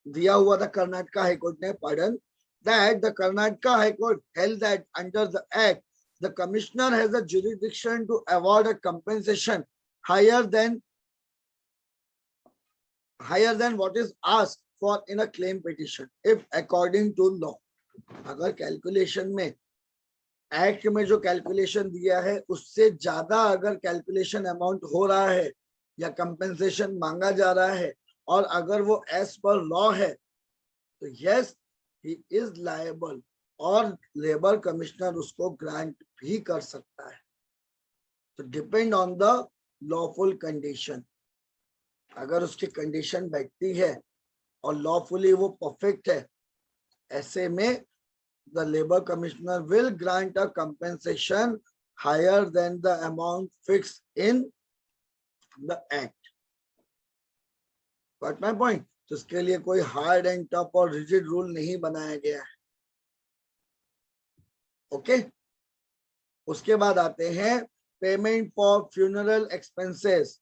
दिया हुआ था, कर्नाटका हाईकोर्ट ने pardon, that the Karnataka High Court held that under the act the commissioner has a jurisdiction to award a compensation higher than what is asked for in a claim petition if according to law। अगर कैलकुलेशन में एक्ट में जो कैलकुलेशन दिया है उससे ज्यादा अगर कैलकुलेशन अमाउंट हो रहा है या कंपेंसेशन मांगा जा रहा है और अगर वो एज पर लॉ है तो यस ही इज लायबल और लेबर कमिश्नर उसको ग्रांट भी कर सकता है। तो depend on the lawful condition. अगर उसकी कंडीशन बैठती है और लॉफुली वो परफेक्ट है, ऐसे में the labor commissioner will grant a compensation higher than the amount fixed in the act. Got my point? तो इसके लिए कोई हार्ड एंड टफ और रिजिड रूल नहीं बनाया गया है। ओके, उसके बाद आते हैं पेमेंट फॉर फ्यूनरल एक्सपेंसेस।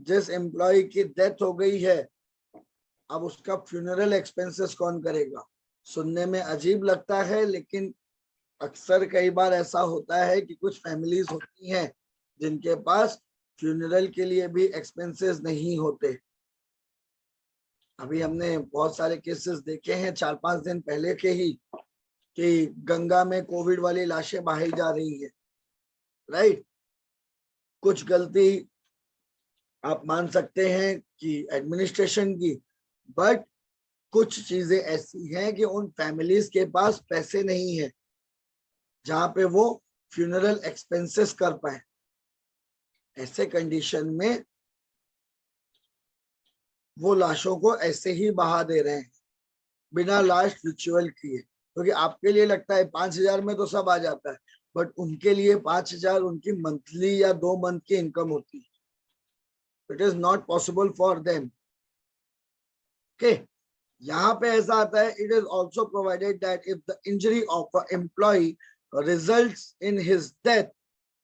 जिस एम्प्लॉय की डेथ हो गई है, अब उसका फ्यूनरल एक्सपेंसेस कौन करेगा? सुनने में अजीब लगता है, लेकिन अक्सर कई बार ऐसा होता है कि कुछ फैमिलीज होती हैं जिनके पास फ्यूनरल के लिए भी एक्सपेंसेस नहीं होते। अभी हमने बहुत सारे केसेस देखे हैं 4-5 दिन पहले के ही, कि गंगा में कोविड वाली लाशें बहाई जा रही है, राइट। कुछ गलती आप मान सकते हैं कि एडमिनिस्ट्रेशन की, बट कुछ चीजें ऐसी हैं कि उन फैमिलीज के पास पैसे नहीं है जहां पे वो फ्यूनरल एक्सपेंसेस कर पाए। ऐसे कंडीशन में वो लाशों को ऐसे ही बहा दे रहे हैं बिना लास्ट रिचुअल किए, क्योंकि आपके लिए लगता है 5,000 में तो सब आ जाता है, बट उनके लिए 5,000 उनकी मंथली या 2 मंथ की इनकम होती है। It is not possible for them. Okay, यहाँ पे ऐसा आता है, it is also provided that if the injury of a employee results in his death,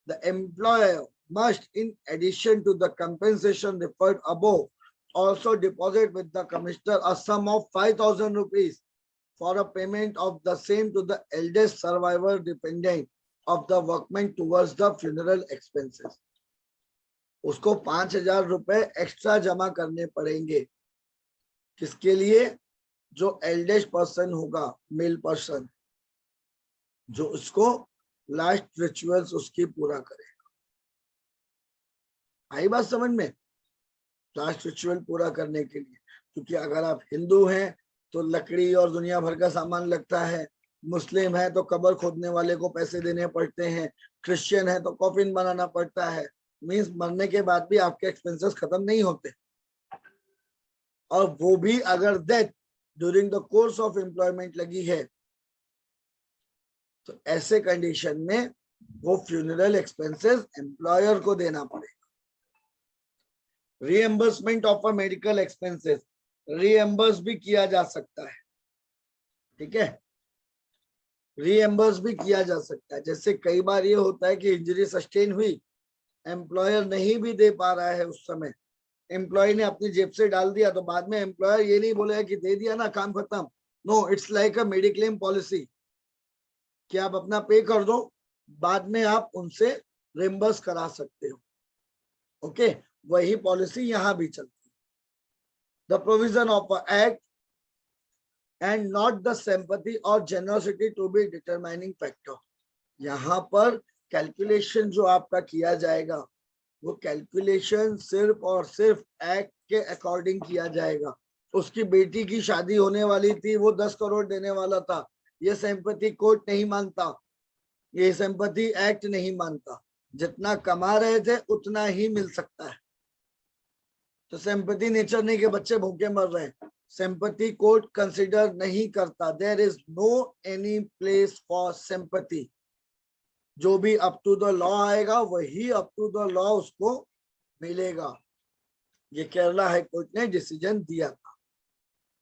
the employer must, in addition to the compensation referred above, also deposit with the commissioner a sum of 5,000 rupees for a payment of the same to the eldest survivor dependent of the workman towards the funeral expenses. उसको 5,000 रुपए एक्स्ट्रा जमा करने पड़ेंगे। किसके लिए? जो एल्डेस्ट पर्सन होगा, मेल पर्सन, जो उसको लास्ट रिचुअल्स उसकी पूरा करेगा। आई बात समझ में? लास्ट रिचुअल पूरा करने के लिए, क्योंकि अगर आप हिंदू हैं तो लकड़ी और दुनिया भर का सामान लगता है, मुस्लिम है तो कब्र खोदने वाले को पैसे देने पड़ते हैं, क्रिश्चियन है तो कॉफिन बनाना पड़ता है। मीन्स मरने के बाद भी आपके एक्सपेंसेस खत्म नहीं होते, और वो भी अगर death during the course of employment लगी है तो ऐसे कंडीशन में वो फ्यूनरल एक्सपेंसेस एम्प्लॉयर को देना पड़ेगा। Reimbursement of a medical expenses, reimburse भी किया जा सकता है, ठीक है, रीएम्बर्स भी किया जा सकता है। जैसे कई बार ये होता है कि इंजरी सस्टेन हुई, एम्प्लॉयर नहीं भी दे पा रहा है उस समय, एम्प्लॉय ने अपनी जेब से डाल दिया, तो बाद में एम्प्लॉयर ये नहीं बोलेगा कि दे दिया ना काम खत्म। No, it's like a mediclaim policy कि आप अपना पे कर दो, बाद में आप उनसे रिम्बर्स करा सकते हो। ओके, वही पॉलिसी यहां भी चलती है। The provision of a act and not the sympathy और generosity to be determining factor. यहाँ पर कैलकुलेशन जो आपका किया जाएगा, वो कैलकुलेशन सिर्फ और सिर्फ एक्ट के अकॉर्डिंग किया जाएगा। उसकी बेटी की शादी होने वाली थी, वो 10 करोड़ देने वाला था, ये सिंपैथी कोर्ट नहीं मानता, ये सिंपैथी एक्ट नहीं मानता। जितना कमा रहे थे उतना ही मिल सकता है। तो सिंपैथी नेचर नहीं कि बच्चे भूखे मर रहे हैं, सिंपैथी कोर्ट कंसीडर नहीं करता। There is no any place for sympathy. जो भी अप टू द लॉ आएगा वही अप टू द लॉ उसको मिलेगा। ये केरला हाई कोर्ट ने डिसीजन दिया था।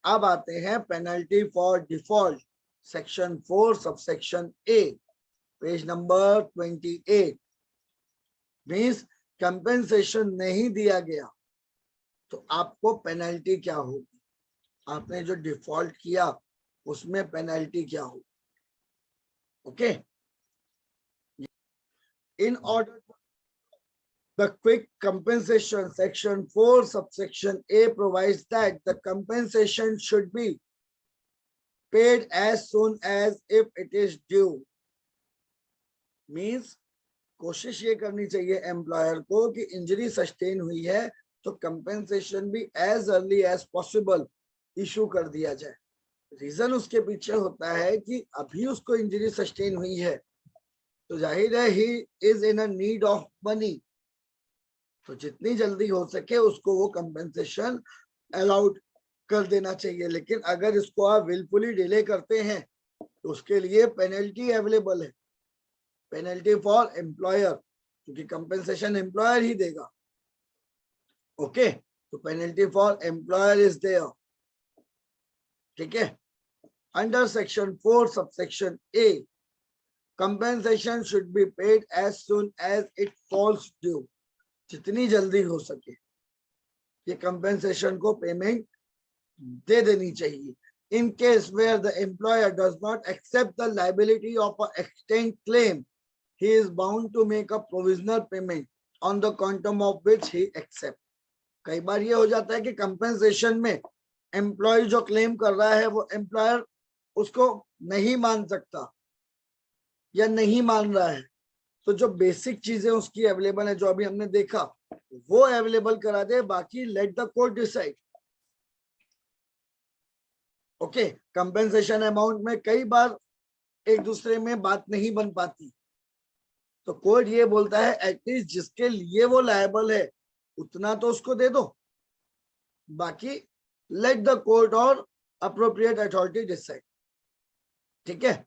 अब आते हैं penalty for default, section 4 subsection A, page number 28। Means compensation नहीं दिया गया तो आपको पेनल्टी क्या होगी? आपने जो डिफॉल्ट किया उसमें पेनल्टी क्या होगी? Okay, in order the quick compensation, section 4 subsection A provides that the compensation should be paid as soon as if it is due. Means कोशिश ये करनी चाहिए एम्प्लॉयर को कि इंजरी सस्टेन हुई है तो कंपेंसेशन भी as early as possible issue कर दिया जाए। रीजन उसके पीछे होता है कि अभी उसको इंजरी सस्टेन हुई है, तो जाहिर है he is in a need of money, तो जितनी जल्दी हो सके उसको वो कंपेंसेशन अलाउड कर देना चाहिए। लेकिन अगर इसको आप विलफुली डिले करते हैं तो उसके लिए पेनल्टी अवेलेबल है, पेनल्टी फॉर एम्प्लॉयर, क्योंकि कंपेंसेशन एम्प्लॉयर ही देगा। ओके, तो penalty for employer is there. ठीक है, under section 4 subsection A, compensation should be paid as soon as it falls due, जितनी जल्दी हो सके ये कंपेंसेशन को पेमेंट दे देनी चाहिए। In case where the employer does not accept the liability of an extant claim, he is bound to make a provisional payment on the quantum of which he accepts. कई बार ये हो जाता है कि कंपेंसेशन में एम्प्लॉय जो क्लेम कर रहा है वो एम्प्लॉयर उसको नहीं मान सकता या नहीं मान रहा है, तो जो बेसिक चीजें उसकी अवेलेबल है, जो अभी हमने देखा, वो अवेलेबल करा दे, बाकी let the court decide. Okay, compensation amount में कई बार एक दूसरे में बात नहीं बन पाती, तो कोर्ट ये बोलता है एटलीस्ट जिसके लिए वो लायबल है उतना तो उसको दे दो, बाकी लेट द कोर्ट और अप्रोप्रिएट अथॉरिटी डिसाइड। ठीक है,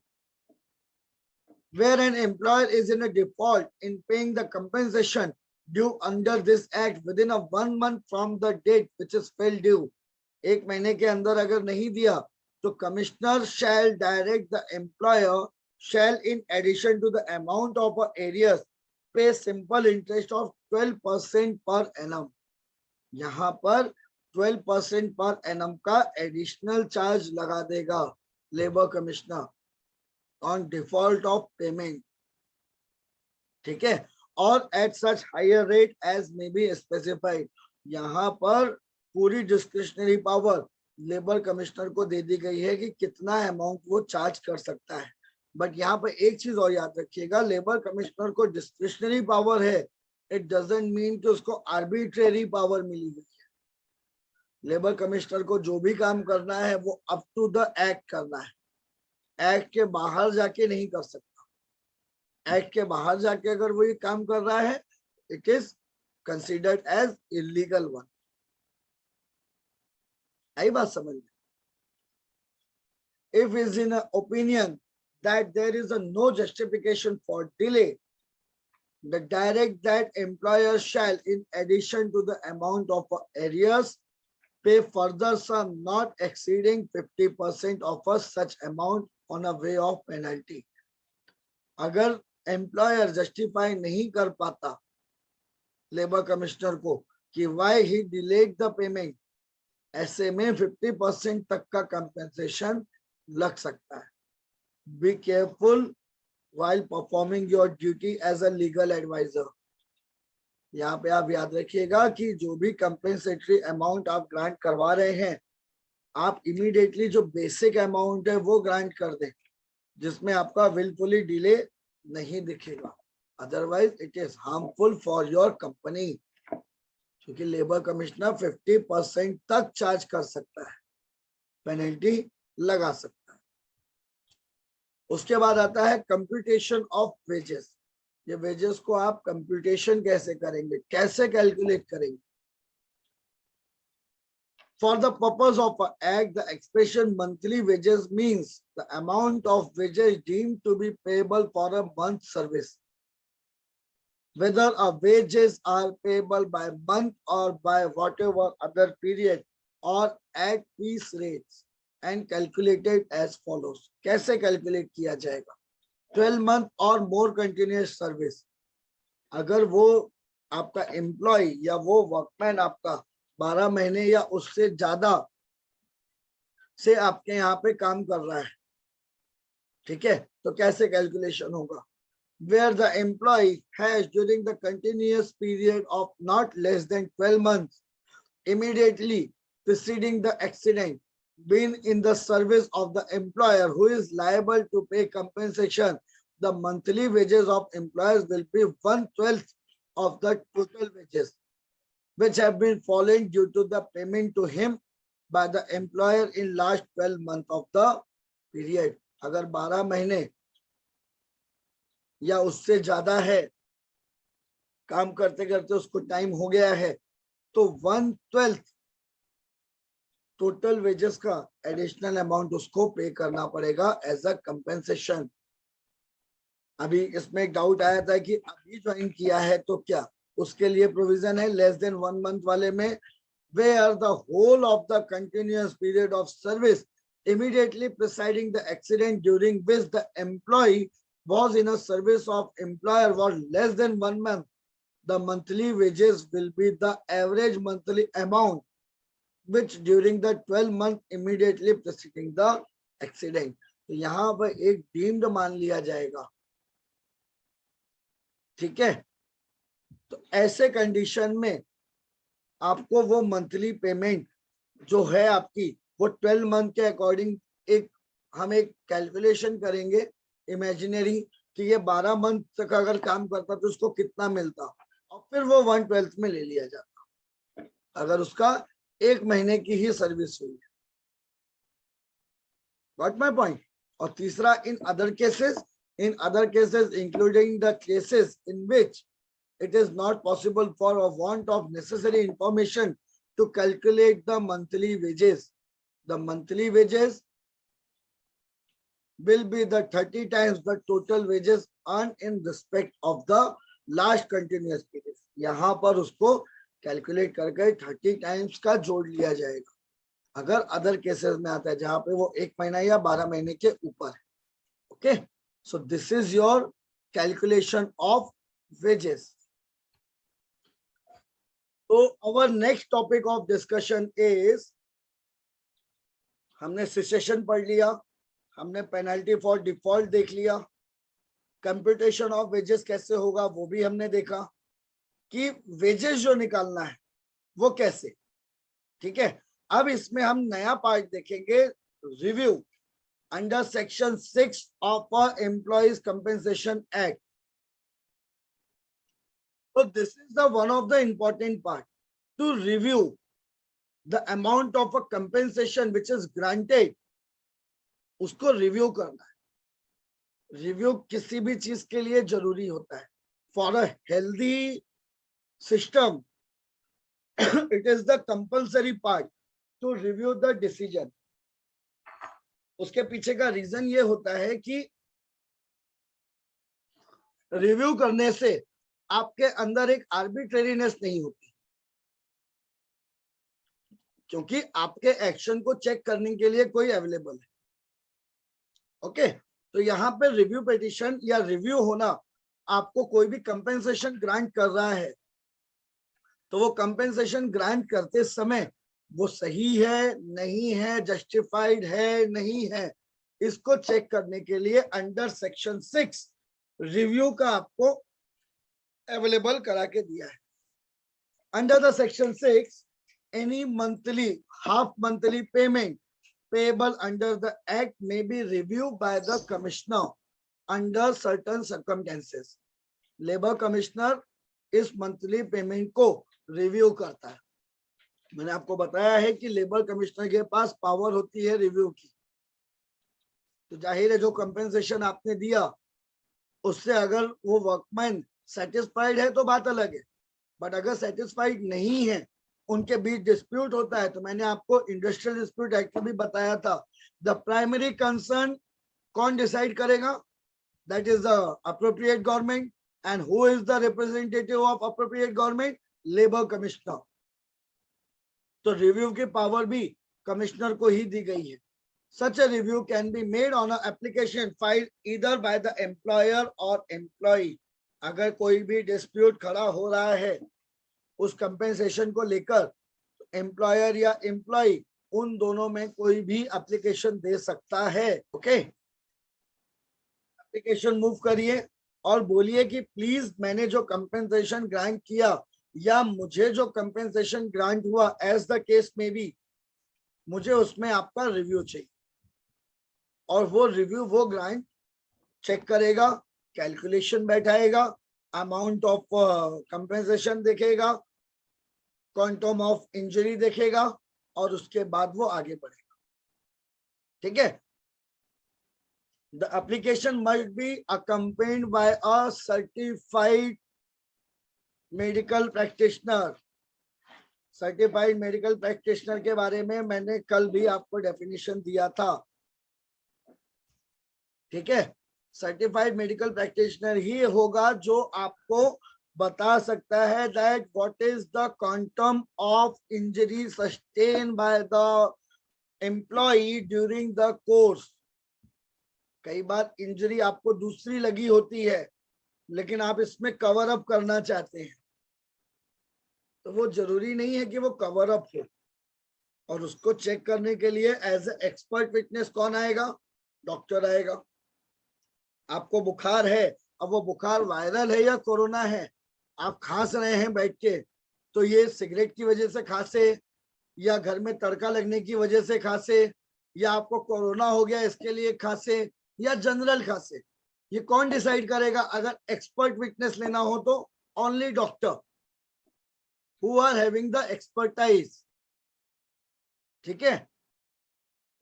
where an employer is in a default in paying the compensation due under this act within a 1 month from the date which is fell due, एक महीने के अंदर अगर नहीं दिया तो commissioner shall direct the employer shall in addition to the amount of arrears pay simple interest of 12% per annum। यहाँ पर 12% पर annum का एडिशनल चार्ज लगा देगा labour commissioner on default of payment. ठीक है, और at such higher rate as may be specified, यहाँ पर पूरी डिस्क्रिशनरी पावर लेबर कमिश्नर को दे दी गई है कि कितना अमाउंट वो चार्ज कर सकता है। बट यहाँ पर एक चीज और याद रखिएगा, लेबर कमिश्नर को डिस्क्रिशनरी पावर है, इट डजंट मीन कि उसको आर्बिट्रेरी पावर मिली हुई है। लेबर कमिश्नर को जो भी काम करना है वो अप टू द एक्ट करना है, एक्ट के बाहर जाके नहीं कर सकता। एक्ट के बाहर जाके अगर वो ये काम कर रहा है, it is considered as illegal one. आई बात समझ में? If is in opinion that there is no justification for delay, the direct that employer shall in addition to the amount of arrears pay further sum not exceeding 50% of a such amount on a way of penalty। अगर एम्प्लॉयर जस्टिफाई नहीं कर पाता लेबर कमिश्नर को कि why he delayed the payment, ऐसे में 50% तक का कंपेंसेशन लग सकता है। Be careful while performing your duty as a legal adviser. यहाँ पे आप याद रखिएगा कि जो भी कंपेंसेटरी अमाउंट आप ग्रांट करवा रहे हैं, आप इमीडिएटली जो बेसिक अमाउंट है वो ग्रांट कर दें, जिसमें आपका विलफुली डिले नहीं दिखेगा, otherwise it is harmful for your company, क्योंकि लेबर कमिश्नर 50% तक चार्ज कर सकता है, पेनल्टी लगा सकता है। उसके बाद आता है कंप्यूटेशन ऑफ वेजेस। ये वेजेस को आप कंप्यूटेशन कैसे करेंगे, कैसे कैलकुलेट करेंगे? For the purpose of an act, the expression monthly wages means the amount of wages deemed to be payable for a month's service. Whether a wages are payable by month or by whatever other period or at piece rates and calculated as follows. कैसे calculate किया जाएगा? 12 month or more continuous service, अगर वो आपका एम्प्लॉय या वो वर्कमैन आपका 12 महीने या उससे ज्यादा से आपके यहाँ पे काम कर रहा है, ठीक है, तो कैसे कैलकुलेशन होगा? Where the employee has during the continuous period of not less than 12 months immediately preceding the accident been in the service of the employer who is liable to pay compensation, the monthly wages of employers will be 1/12 of the total wages। which have been fallen due to the payment to him by the employer in last 12 months of the period. अगर 12 महीने या उससे ज्यादा है, काम करते करते उसको टाइम हो गया है, तो 1/12 टोटल वेजेस का एडिशनल अमाउंट उसको पे करना पड़ेगा एज अ कंपेंसेशन। अभी इसमें एक डाउट आया था कि अभी ज्वाइन किया है तो क्या, उसके लिए प्रोविजन है लेस देन 1 मंथ वाले में, where the whole of the continuous period of service immediately preceding the accident during which the employee was in a service of employer was less than 1 month, the monthly wages will be the average monthly amount which during the 12 month immediately preceding the accident. तो यहाँ पर एक डीम्ड मान लिया जाएगा, ठीक है। तो ऐसे कंडीशन में आपको वो मंथली पेमेंट जो है आपकी, वो 12 मंथ के अकॉर्डिंग हम एक कैलकुलेशन करेंगे इमेजिनरी कि ये 12 मंथ तक अगर काम करता तो उसको कितना मिलता, और फिर वो 1/12 में ले लिया जाता अगर उसका 1 महीने की ही सर्विस हुई। Got my point. और तीसरा, in other cases including the cases in which it is not possible for a want of necessary information to calculate the monthly wages. The monthly wages will be the 30 times the total wages earned in respect of the last continuous period. यहाँ पर उसको कैलकुलेट करके 30 टाइम्स का जोड़ लिया जाएगा अगर अदर केसेस में आता है जहां पे वो 1 महीना या 12 महीने के ऊपर है। Okay, so this is your calculation of wages. तो our next topic of discussion is, हमने सेसेशन पढ़ लिया, हमने पेनल्टी फॉर डिफॉल्ट देख लिया, कंप्यूटेशन ऑफ वेजेस कैसे होगा वो भी हमने देखा कि वेजेस जो निकालना है वो कैसे, ठीक है। अब इसमें हम नया पार्ट देखेंगे, review under section 6 of employees compensation act. So this is the one of the important part, to review the amount of a compensation which is granted, उसको रिव्यू करना है। रिव्यू किसी भी चीज के लिए जरूरी होता है। For a healthy system it is the compulsory part two review the decision. उसके पीछे का रीजन ये होता है कि रिव्यू करने से आपके अंदर एक आर्बिट्रेरीनेस नहीं होती, क्योंकि आपके एक्शन को चेक करने के लिए कोई अवेलेबल है। ओके, तो यहाँ पे रिव्यू पिटीशन या रिव्यू होना, आपको कोई भी कंपेंसेशन ग्रांट कर रहा है तो वो कंपेंसेशन ग्रांट करते समय वो सही है नहीं है, जस्टिफाइड है नहीं है, इसको चेक करने के लिए अंडर सेक्शन 6 रिव्यू का आपको अवेलेबल करा के दिया है। Under the section 6 any monthly, half monthly payment payable under the act may be reviewed by the commissioner under certain circumstances. Labour commissioner इस मंथली पेमेंट को रिव्यू करता है। मैंने आपको बताया है कि लेबर कमिश्नर के पास पावर होती है रिव्यू की। तो जाहिर है जो कंपेंसेशन आपने दिया उससे अगर वो वर्कमैन सेटिस्फाइड है तो बात अलग है, बट अगर सेटिस्फाइड नहीं है, उनके बीच डिस्प्यूट होता है, तो मैंने आपको इंडस्ट्रियल डिस्प्यूट एक्ट में भी बताया था, द प्राइमरी कंसर्न कौन डिसाइड करेगा, that is the appropriate government, and who is the representative of appropriate government, labour commissioner. तो रिव्यू की पावर भी कमिश्नर को ही दी गई है। Such a review can be made on an application filed either by the employer or employee. अगर कोई भी डिस्प्यूट खड़ा हो रहा है उस कंपेंसेशन को लेकर, एम्प्लॉयर या एम्प्लॉय, उन दोनों में कोई भी एप्लीकेशन दे सकता है। ओके, एप्लीकेशन मूव करिए और बोलिए कि प्लीज मैंने जो कंपेंसेशन ग्रांट किया या मुझे जो कंपेंसेशन ग्रांट हुआ, एज द केस में भी, मुझे उसमें आपका रिव्यू चाहिए। और वो रिव्यू वो ग्रांट चेक करेगा, कैलकुलेशन बैठाएगा, अमाउंट ऑफ कंपेंसेशन देखेगा, क्वांटम ऑफ इंजरी देखेगा और उसके बाद वो आगे बढ़ेगा। ठीक है। The application must be accompanied by a certified medical practitioner. Certified medical practitioner के बारे में मैंने कल भी आपको डेफिनेशन दिया था। ठीक है। सर्टिफाइड मेडिकल प्रैक्टिशनर ही होगा जो आपको बता सकता है that what is the quantum of injury sustain by the employee during the course. कई बार इंजरी आपको दूसरी लगी होती है लेकिन आप इसमें कवर अप करना चाहते हैं, तो वो जरूरी नहीं है कि वो कवर अप हो, और उसको चेक करने के लिए एज ए एक्सपर्ट विटनेस कौन आएगा? डॉक्टर आएगा। आपको बुखार है, अब वो बुखार वायरल है या कोरोना है, आप खांस रहे हैं बैठ के, तो ये सिगरेट की वजह से खांसे या घर में तड़का लगने की वजह से खांसे या आपको कोरोना हो गया इसके लिए खांसे या जनरल खांसे, ये कौन डिसाइड करेगा? अगर एक्सपर्ट विटनेस लेना हो तो only doctor who are having the expertise. ठीक है।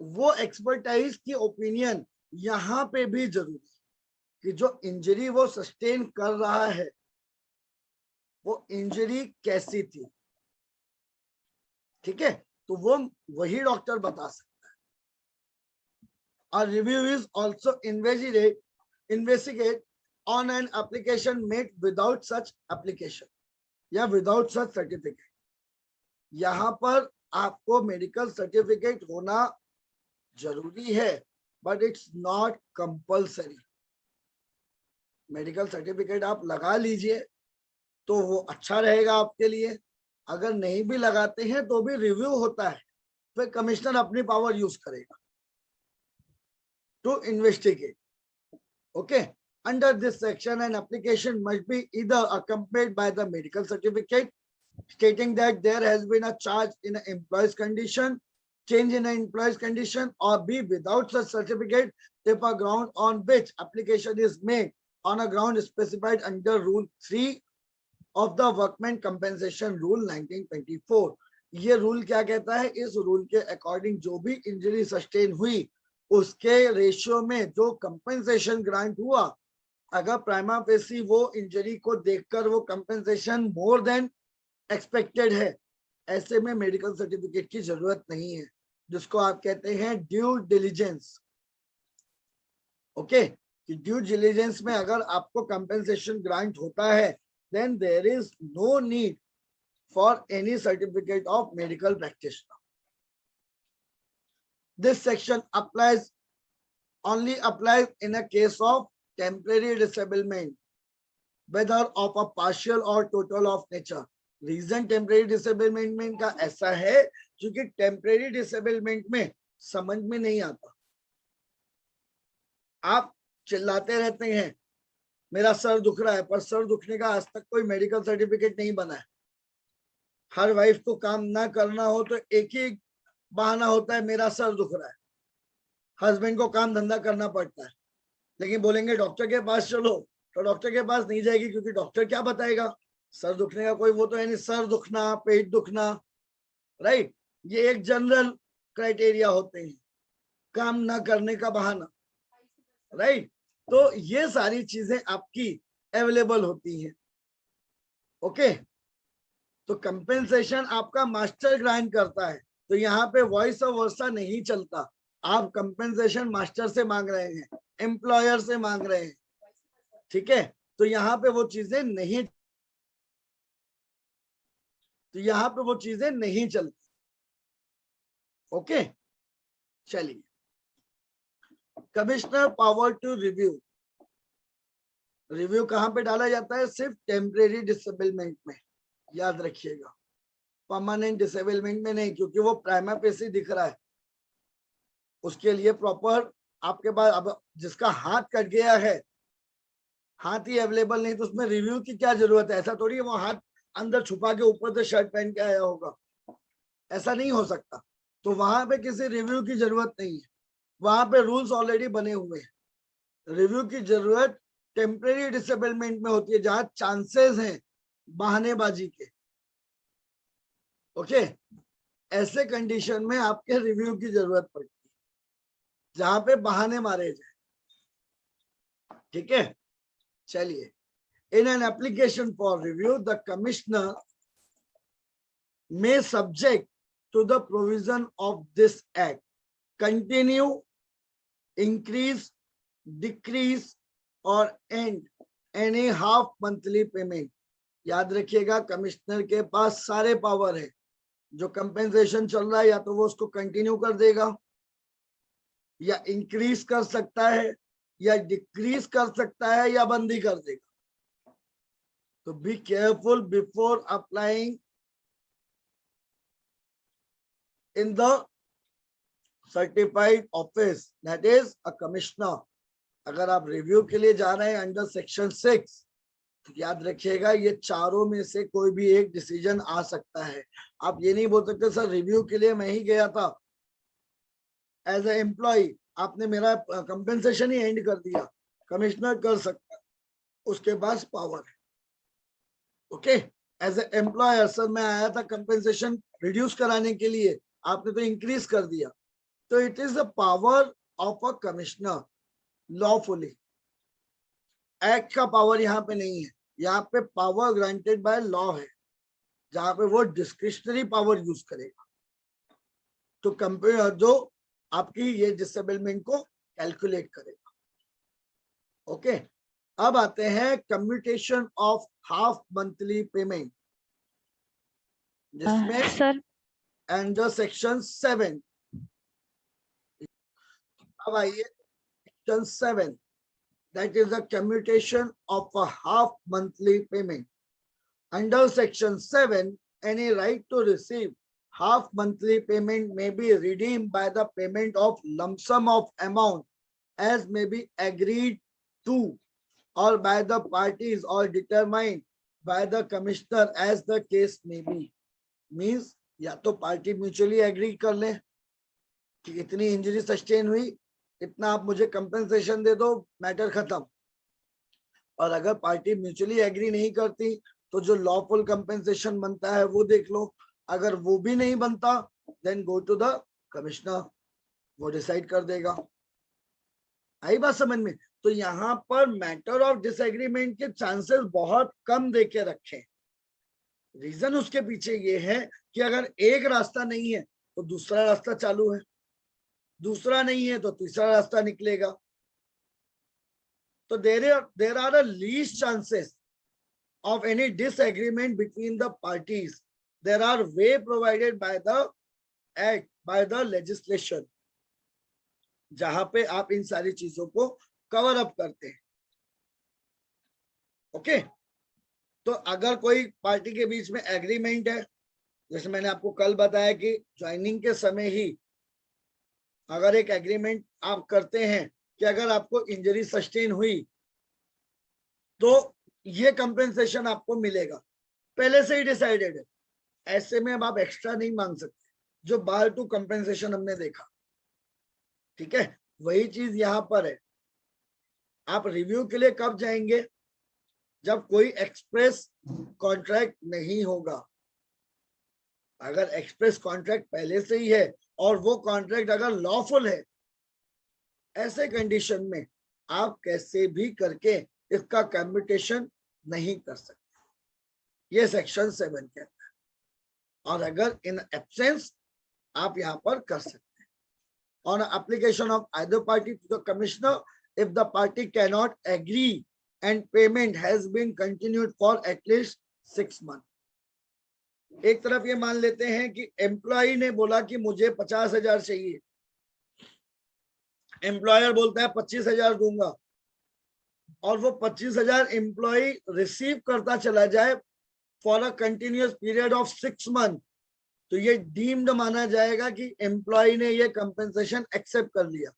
वो एक्सपर्टाइज की ओपिनियन यहां पे भी जरूरी है कि जो इंजरी वो सस्टेन कर रहा है वो इंजरी कैसी थी। ठीक है। तो वो वही डॉक्टर बता सकता है। A review is also investigate on an application made without such application या without such certificate। यहाँ पर आपको मेडिकल सर्टिफिकेट होना जरूरी है but it's not compulsory. Medical certificate आप लगा लीजिए तो वो अच्छा रहेगा आपके लिए, अगर नहीं भी लगाते हैं तो भी रिव्यू होता है, फिर कमिश्नर अपनी पावर यूज करेगा to investigate. Okay. Under this section, an application must be either accompanied by the medical certificate stating that there has been a charge in an employee's condition, change in an employee's condition, or be without such certificate if a ground on which application is made on a ground specified under Rule 3 of the Workmen Compensation Rule 1924. ये रूल क्या कहता है? इस रूल के अकॉर्डिंग जो भी इंजरी सस्टेन हुई उसके रेशियो में जो कंपेंसेशन ग्रांट हुआ, अगर प्राइमा फेसी वो इंजरी को देखकर वो कंपेंसेशन मोर देन एक्सपेक्टेड है, ऐसे में मेडिकल सर्टिफिकेट की जरूरत नहीं है, जिसको आप कहते हैं ड्यू डिलिजेंस। ओके। कि ड्यू डिलिजेंस में अगर आपको कंपेंसेशन ग्रांट होता है then there is no need for any certificate of medical practitioner. This section only applies in a case of temporary disablement, whether of a partial or total of nature. Reason temporary disablement का ऐसा है क्योंकि temporary disablement में समझ में नहीं आता, आप चिल्लाते रहते हैं मेरा सर दुख रहा है, पर सर दुखने का आज तक कोई मेडिकल सर्टिफिकेट नहीं बना है। हर वाइफ को काम ना करना हो तो एक ही बहाना होता है, मेरा सर दुख रहा है। हस्बैंड को काम धंधा करना पड़ता है, लेकिन बोलेंगे डॉक्टर के पास चलो, तो डॉक्टर के पास नहीं जाएगी क्योंकि डॉक्टर क्या बताएगा? सर दुखने का कोई वो तो है नहीं, सर दुखना, पेट दुखना, राइट, ये एक जनरल क्राइटेरिया होते हैं, काम ना करने का बहाना, राइट। तो ये सारी चीजें आपकी अवेलेबल होती हैं। ओके। तो कंपेंसेशन आपका मास्टर ग्रांट करता है, तो यहाँ पे वॉइस ऑफ वर्सा नहीं चलता। आप कंपेंसेशन मास्टर से मांग रहे हैं, एम्प्लॉयर से मांग रहे हैं, ठीक है। तो यहाँ पे वो चीजें नहीं, तो यहाँ पे वो चीजें नहीं चलती। ओके। चलिए, commissioner power to review. Review कहाँ पे डाला जाता है? सिर्फ टेम्परेरी डिसेबलमेंट में, याद रखिएगा, परमानेंट डिसेबलमेंट में नहीं, क्योंकि वो प्राइमा फेसी दिख रहा है, उसके लिए प्रॉपर आपके पास, अब जिसका हाथ कट गया है, हाथ ही अवेलेबल नहीं, तो उसमें रिव्यू की क्या जरूरत है? ऐसा थोड़ी है वो हाथ अंदर छुपा के ऊपर से शर्ट पहन के आया होगा, ऐसा नहीं हो सकता। तो वहां पे किसी रिव्यू की जरूरत नहीं है, वहां पे रूल्स ऑलरेडी बने हुए हैं। रिव्यू की जरूरत टेम्परेरी डिसेबलमेंट में होती है, जहां चांसेस हैं बहानेबाजी के। ओके, ऐसे कंडीशन में आपके रिव्यू की जरूरत पड़ती है जहां पे बहाने मारे जाए। ठीक है, चलिए, in an application for review the commissioner may subject to the provision of this act continue, increase, decrease or end any half monthly payment। याद रखिएगा, कमिश्नर के पास सारे पावर है। जो कंपेंसेशन चल रहा है या तो वो उसको कंटिन्यू कर देगा, या इंक्रीज कर सकता है, या डिक्रीज कर सकता है, या बंद ही कर देगा। तो be careful before applying in the certified office, that is a commissioner। अगर आप रिव्यू के लिए जा रहे हैं अंडर सेक्शन 6, तो याद रखिएगा ये चारों में से कोई भी एक डिसीजन आ सकता है। आप ये नहीं बोल सकते सर रिव्यू के लिए मैं ही गया था एज ए एम्प्लॉय, आपने मेरा कंपेंसेशन ही एंड कर दिया। कमिश्नर कर सकता है, उसके पास पावर है। Okay, as a employer sir मैं आया था कंपेंसेशन रिड्यूस कराने के लिए, आपने तो इंक्रीज कर दिया। तो it is the power of a commissioner lawfully. Act का पावर यहाँ पे नहीं है, यहाँ पे पावर ग्रांटेड बाय लॉ है, जहां पे वो डिस्क्रिशनरी पावर यूज करेगा। तो कंपेयर जो आपकी ये डिसेबलमेंट को कैलकुलेट करेगा। ओके, अब आते हैं commutation of half monthly payment, जिसमें सर अंडर सेक्शन 7। अब आइए section 7, that is the commutation of a half monthly payment. Under section 7, any right to receive half monthly payment may be redeemed by the payment of lump sum of amount as may be agreed to or by the parties or determined by the commissioner as the case may be। Means या तो पार्टी म्यूचुअली एग्री कर ले कि इतनी इंजरी सस्टेन हुई, इतना आप मुझे कंपेंसेशन दे दो, मैटर खत्म। और अगर पार्टी म्यूचुअली एग्री नहीं करती तो जो लॉफुल कंपेंसेशन बनता है वो देख लो। अगर वो भी नहीं बनता then go to the commissioner, वो डिसाइड कर देगा। आई बात समझ में? तो यहाँ पर मैटर ऑफ डिसएग्रीमेंट के चांसेस बहुत कम देके रखे। रीजन उसके पीछे ये है कि अगर एक रास्ता नहीं है तो दूसरा रास्ता चालू है, दूसरा नहीं है तो तीसरा रास्ता निकलेगा। तो there are the least chances of any disagreement between the parties। There are way provided by the act, by the legislation, जहां पे आप इन सारी चीजों को कवर अप करते हैं। ओके, तो अगर कोई पार्टी के बीच में एग्रीमेंट है, जैसे मैंने आपको कल बताया कि ज्वाइनिंग के समय ही अगर एक एग्रीमेंट आप करते हैं कि अगर आपको इंजरी सस्टेन हुई तो ये कंपेंसेशन आपको मिलेगा, पहले से ही डिसाइडेड है। ऐसे में अब आप एक्स्ट्रा नहीं मांग सकते, जो बार टू कंपेंसेशन हमने देखा। ठीक है, वही चीज यहां पर है। आप रिव्यू के लिए कब जाएंगे? जब कोई एक्सप्रेस कॉन्ट्रैक्ट नहीं होगा। अगर एक्सप्रेस कॉन्ट्रैक्ट पहले से ही है और वो कॉन्ट्रैक्ट अगर लॉफुल है, ऐसे कंडीशन में आप कैसे भी करके इसका कम्यूटेशन नहीं कर सकते, ये सेक्शन 7 कहता है। और अगर इन एब्सेंस आप यहां पर कर सकते हैं। On application of either party to the commissioner, if the party can not agree and payment has been continued for at least 6 month. एक तरफ ये मान लेते हैं कि एम्प्लॉय ने बोला कि मुझे 50,000 चाहिए, एम्प्लॉयर बोलता है 25,000 दूंगा, और वो 25,000 एम्प्लॉय रिसीव करता चला जाए for a continuous period of 6 month, तो ये डीम्ड माना जाएगा कि एम्प्लॉय ने ये कंपेंसेशन एक्सेप्ट कर लिया।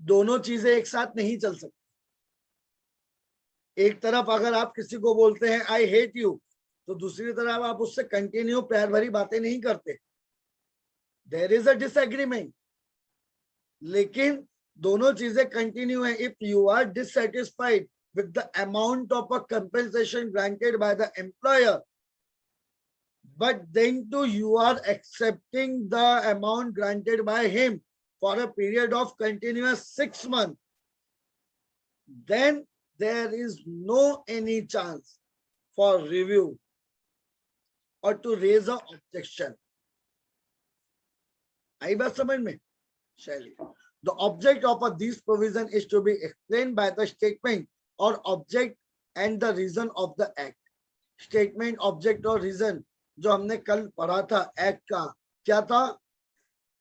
दोनों चीजें एक साथ नहीं चल सकती। एक तरफ अगर आप किसी को बोलते हैं आई हेट यू, तो दूसरी तरफ आप उससे कंटिन्यू प्यार भरी बातें नहीं करते, देयर इज अ डिसएग्रीमेंट। लेकिन दोनों चीजें कंटिन्यू है। If you are dissatisfied with the amount of a compensation granted by the employer, but then too you are accepting the amount granted by him for a period of continuous 6 months, then there is no any chance for review or to raise a objection. आई बात समझ में? चलिए, the object of this provision is to be explained by the statement or object and the reason of the act. Statement, object और reason जो हमने कल पढ़ा था एक्ट का, क्या था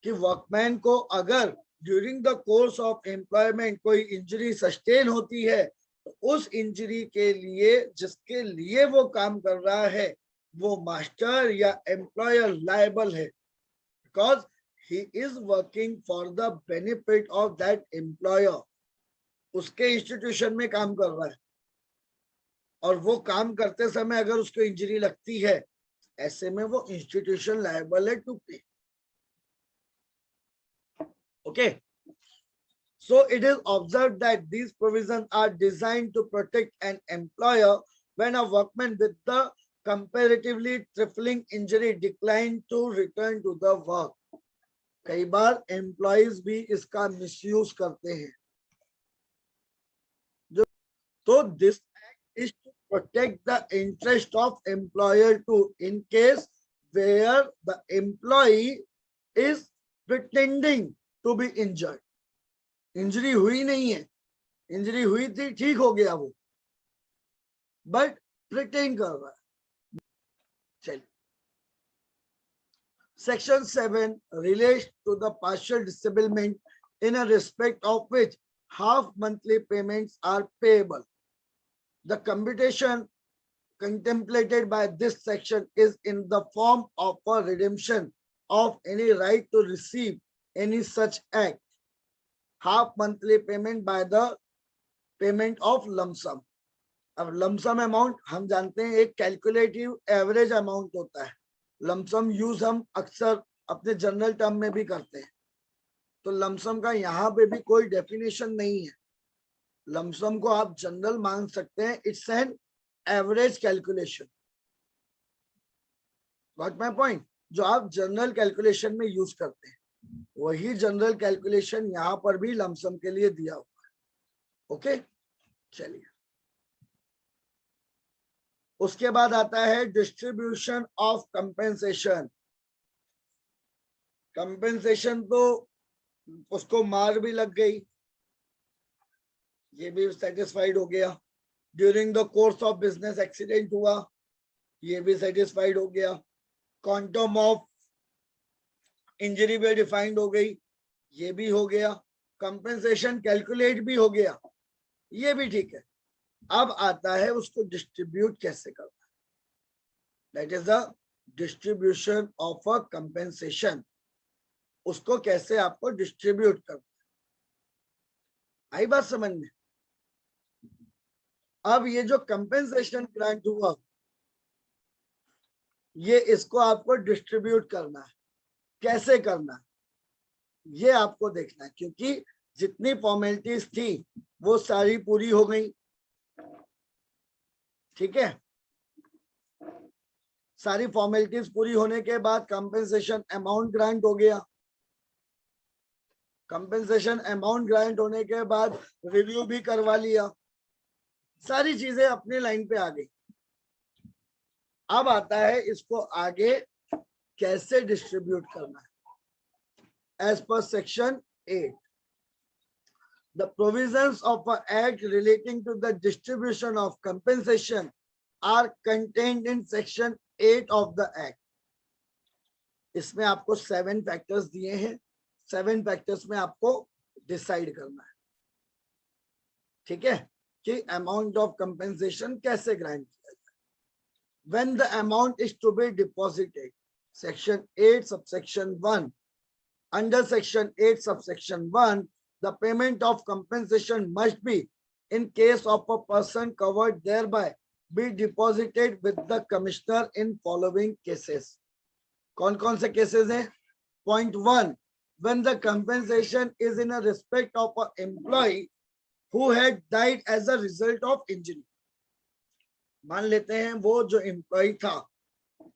कि वर्कमैन को अगर during the course of employment कोई इंजरी सस्टेन होती है तो उस इंजरी के लिए जिसके लिए वो काम कर रहा है वो मास्टर या एम्प्लॉयर लायबल है, because he is working for the benefit of that employer. उसके इंस्टीट्यूशन में काम कर रहा है और वो काम करते समय अगर उसको इंजरी लगती है, ऐसे में वो इंस्टीट्यूशन लायबल है टू पे. Okay, so it is observed that these provisions are designed to protect an employer when a workman with the comparatively trifling injury decline to return to the work. कई बार एम्प्लॉइज भी इसका मिसयूज करते हैं. तो this act is to protect the interest of employer to in case where the employee is pretending to be injured. Injury हुई नहीं है, इंजरी हुई थी, ठीक हो गया वो, बट प्रिटेंड कर रहा है. चलिए, Section 7 relates to the partial disablement in a respect of which half monthly payments are payable. The computation contemplated by this section is in the form of a redemption of any right to receive any such act. Half monthly payment by the payment of lump sum. अब लमसम अमाउंट हम जानते हैं एक कैलकुलेटिव एवरेज अमाउंट होता है. लमसम यूज हम अक्सर अपने जनरल टर्म में भी करते हैं. तो लमसम का यहाँ पे भी कोई डेफिनेशन नहीं है. लमसम को आप जनरल मान सकते हैं. It's an average calculation. Got my point? जो आप जनरल कैलकुलेशन में यूज करते हैं वही जनरल कैलकुलेशन यहाँ पर भी लमसम के लिए दिया हुआ है. ओके, चलिए. उसके बाद आता है डिस्ट्रीब्यूशन ऑफ कंपेंसेशन. कंपेंसेशन तो उसको मार भी लग गई, ये भी सेटिस्फाइड हो गया. During the course of business accident हुआ, ये भी सेटिस्फाइड हो गया. क्वांटम ऑफ इंजरी भी डिफाइंड हो गई, ये भी हो गया. कंपेंसेशन कैलकुलेट भी हो गया, ये भी ठीक है. अब आता है उसको डिस्ट्रीब्यूट कैसे करना. That is the distribution of a compensation. उसको कैसे आपको डिस्ट्रीब्यूट करना. आई बात समझ में? अब ये जो कंपेंसेशन ग्रांट हुआ, ये इसको आपको डिस्ट्रीब्यूट करना है. कैसे करना है ये आपको देखना है, क्योंकि जितनी फॉर्मेलिटीज थी वो सारी पूरी हो गई. ठीक है, सारी फॉर्मेलिटीज पूरी होने के बाद कंपेंसेशन अमाउंट ग्रांट हो गया. कंपेंसेशन अमाउंट ग्रांट होने के बाद रिव्यू भी करवा लिया, सारी चीजें अपने लाइन पे आ गई. अब आता है इसको आगे कैसे डिस्ट्रीब्यूट करना है. As per section 8, the provisions of an act relating to the distribution of compensation are contained in section 8 of the act. इसमें आपको 7 फैक्टर्स दिए हैं. 7 फैक्टर्स में आपको डिसाइड करना है. ठीक है, कि अमाउंट ऑफ कंपेंसेशन कैसे ग्रांट किया जाए. When the amount is to be deposited, section 8 subsection 1, under section 8 subsection 1, the payment of compensation must be, in case of a person covered thereby, be deposited with the commissioner in following cases. कौन-कौन से cases हैं? Point 1, when the compensation is in a respect of an employee who had died as a result of injury. मान लेते हैं वो जो एम्प्लॉय था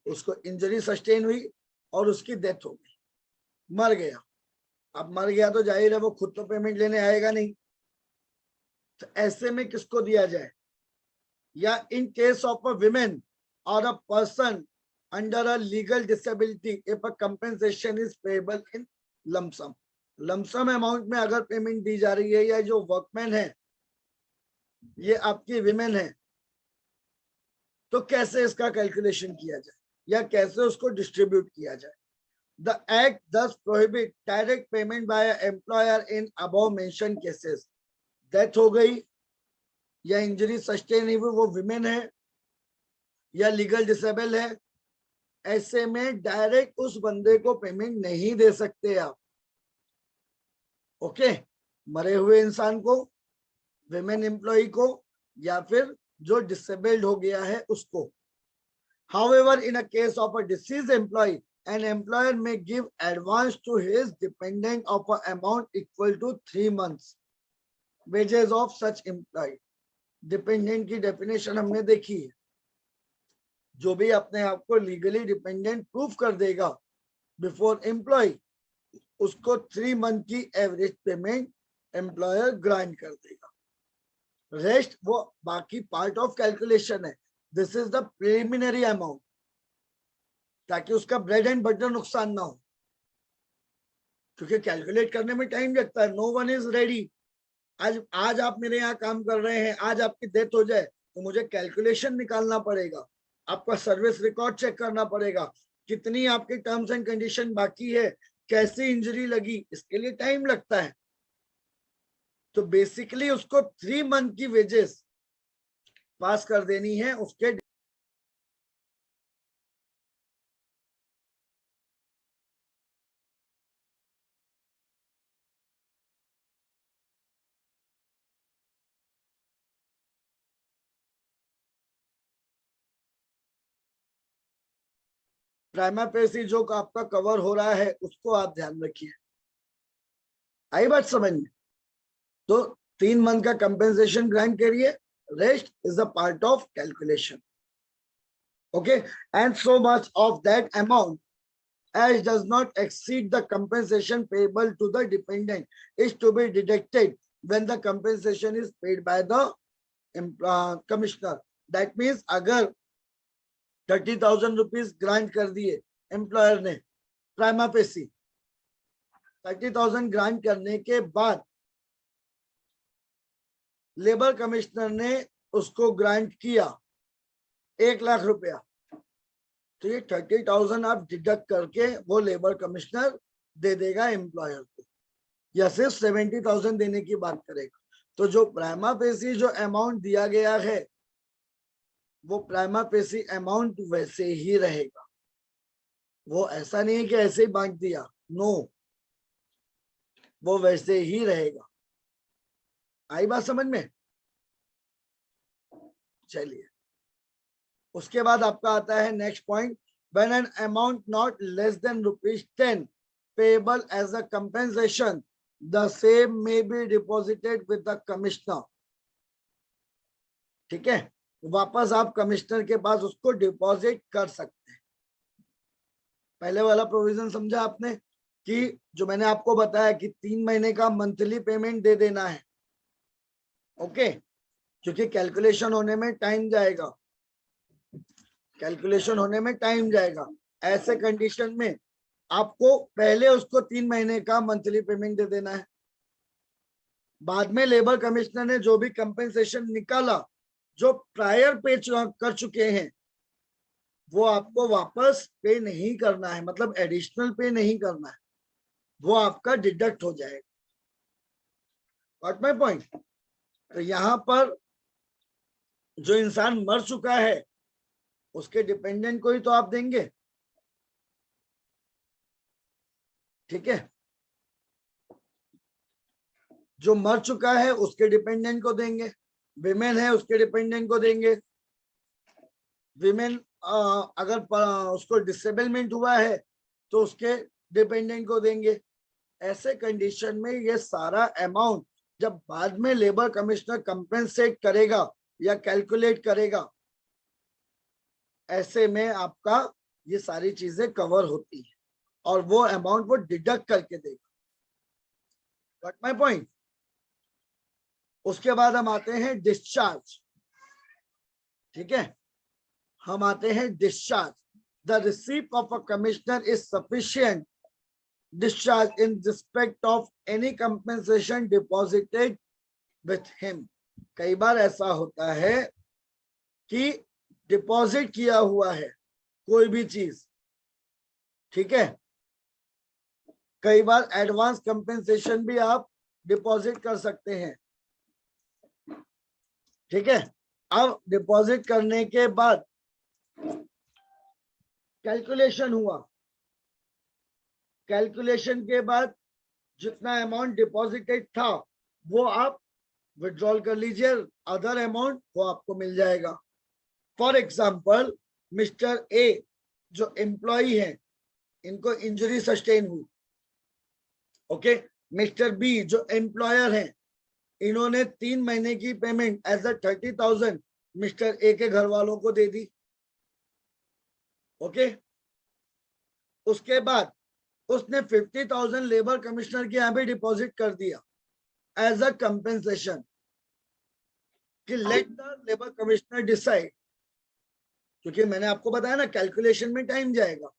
उसको इंजरी सस्टेन हुई और उसकी डेथ हो गई, मर गया। अब मर गया तो जाहिर है वो खुद तो पेमेंट लेने आएगा नहीं, तो ऐसे में किसको दिया जाए? या in case of a women और a person under a legal disability if a compensation is payable in lump sum. Lump sum amount में अगर पेमेंट दी जा रही है, या जो वर्कमैन है ये आपकी विमेन है, तो कैसे इसका कैलकुलेशन किया जाए या कैसे उसको डिस्ट्रीब्यूट किया जाए? The act thus prohibit direct payment by an employer in above mentioned cases. Death हो गई या इंजरी सस्टेन हुई, वो विमेन है या लीगल डिसेबल है, ऐसे में डायरेक्ट उस बंदे को पेमेंट नहीं दे सकते आप। ओके, मरे हुए इंसान को, विमेन एम्प्लॉय को, या फिर जो डिसेबल्ड हो गया है उसको। However, in a case of a deceased employee, an employer may give advance to his dependent of an amount equal to 3 months wages of such employee. Dependent की डेफिनेशन हमने देखी है, जो भी अपने आप को लीगली डिपेंडेंट प्रूफ कर देगा बिफोर एम्प्लॉय, उसको 3 मंथ की एवरेज पेमेंट एम्प्लॉयर ग्रांट कर देगा। रेस्ट वो बाकी पार्ट ऑफ कैलकुलेशन है। This is the preliminary amount, ताकि उसका ब्रेड एंड बटर नुकसान ना हो, क्योंकि कैलकुलेट करने में टाइम लगता है। No one is ready. आज आप मेरे यहाँ काम कर रहे हैं, आज आपकी डेथ हो जाए तो मुझे कैलकुलेशन निकालना पड़ेगा, आपका सर्विस रिकॉर्ड चेक करना पड़ेगा, कितनी आपकी टर्म्स एंड कंडीशन बाकी है, कैसी इंजरी लगी, इसके लिए टाइम लगता है। तो बेसिकली उसको 3 मंथ की वेजेस पास कर देनी है उसके। प्राइमा फेसी जो आपका कवर हो रहा है उसको आप ध्यान रखिए। आई बात समझ में? तो 3 मंथ का कंपेंसेशन ग्रांट करिए, rest is a part of calculation. Okay, and so much of that amount as does not exceed the compensation payable to the dependent is to be deducted when the compensation is paid by the commissioner. That means अगर 30,000 रुपीज ग्रांट कर दिए एम्प्लॉयर ने प्राइमा फेसी, 30,000 ग्रांट करने के बाद लेबर कमिश्नर ने उसको ग्रांट किया 1 लाख रुपया, तो ये 30,000 आप डिडक्ट करके वो लेबर कमिश्नर दे देगा एम्प्लॉयर को, या सिर्फ 70,000 देने की बात करेगा। तो जो प्राइमा फेसी जो अमाउंट दिया गया है वो प्राइमा फेसी अमाउंट वैसे ही रहेगा। वो ऐसा नहीं है कि ऐसे ही बांट दिया, नो, वो वैसे ही रहेगा। आई बात समझ में? चलिए, उसके बाद आपका आता है next point, when an amount not less than ₹10 payable as a compensation, the same may be deposited with the commissioner. ठीक है, वापस आप कमिश्नर के पास उसको डिपॉजिट कर सकते हैं। पहले वाला प्रोविजन समझा आपने कि जो मैंने आपको बताया कि 3 महीने का मंथली पेमेंट दे देना है। ओके, क्योंकि कैलकुलेशन होने में टाइम जाएगा, कैलकुलेशन होने में टाइम जाएगा। ऐसे कंडीशन में आपको पहले उसको 3 महीने का मंथली पेमेंट दे देना है। बाद में लेबर कमिश्नर ने जो भी कंपेंसेशन निकाला, जो प्रायर पे कर चुके हैं, वो आपको वापस पे नहीं करना है, मतलब एडिशनल पे नहीं करना है, वो आपका डिडक्ट हो जाएगा। What my point? तो यहां पर जो इंसान मर चुका है उसके डिपेंडेंट को ही तो आप देंगे, ठीक है? जो मर चुका है उसके डिपेंडेंट को देंगे, विमेन है उसके डिपेंडेंट को देंगे। विमेन अगर उसको डिसेबलमेंट हुआ है तो उसके डिपेंडेंट को देंगे। ऐसे कंडीशन में ये सारा अमाउंट जब बाद में लेबर कमिश्नर कंपेंसेट करेगा या कैलकुलेट करेगा, ऐसे में आपका ये सारी चीजें कवर होती है और वो अमाउंट वो डिडक्ट करके देगा। Got my point. उसके बाद हम आते हैं डिस्चार्ज। ठीक है, हम आते हैं discharge. The receipt of a commissioner is sufficient discharge in respect of any compensation deposited with him। कई बार ऐसा होता है कि डिपॉजिट किया हुआ है कोई भी चीज, ठीक है, कई बार एडवांस कंपेंसेशन भी आप डिपॉजिट कर सकते हैं। ठीक है, अब डिपॉजिट करने के बाद कैलकुलेशन हुआ, कैलकुलेशन के बाद जितना अमाउंट डिपॉजिटेड था वो आप विड्रॉल कर लीजिए, अदर अमाउंट वो आपको मिल जाएगा। फॉर एग्जाम्पल मिस्टर ए जो एम्प्लॉई है, इनको इंजरी सस्टेन हुई, ओके। मिस्टर बी जो एम्प्लॉयर है, इन्होंने 3 महीने की payment as a 30,000 mister A के घर वालों को दे दी, ओके। उसके बाद उसने 50,000 लेबर कमिश्नर के यहाँ पे डिपॉजिट कर दिया एज अ कंपेंसेशन कि let the labour commissioner decide, क्योंकि मैंने आपको बताया ना कैलकुलेशन में टाइम जाएगा।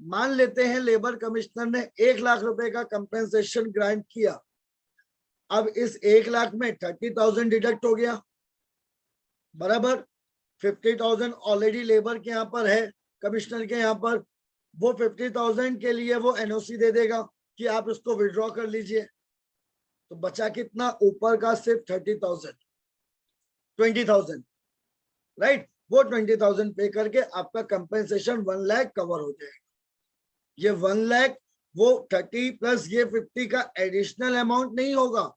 मान लेते हैं लेबर कमिश्नर ने 1 लाख रुपए का कंपेंसेशन ग्रांट किया, अब इस 1 लाख में 30,000 डिडक्ट हो गया, बराबर। 50,000 ऑलरेडी लेबर के यहाँ पर है, कमिश्नर के यहाँ पर, वो 50,000 के लिए वो एनओसी दे देगा कि आप इसको विड्रॉ कर लीजिए। तो बचा कितना, ऊपर का सिर्फ 30,000, 20,000, राइट। वो 20,000 पे करके आपका कंपेंसेशन 1 लाख कवर हो जाएगा। ये 1 लाख वो 30 प्लस ये 50 का एडिशनल अमाउंट नहीं होगा,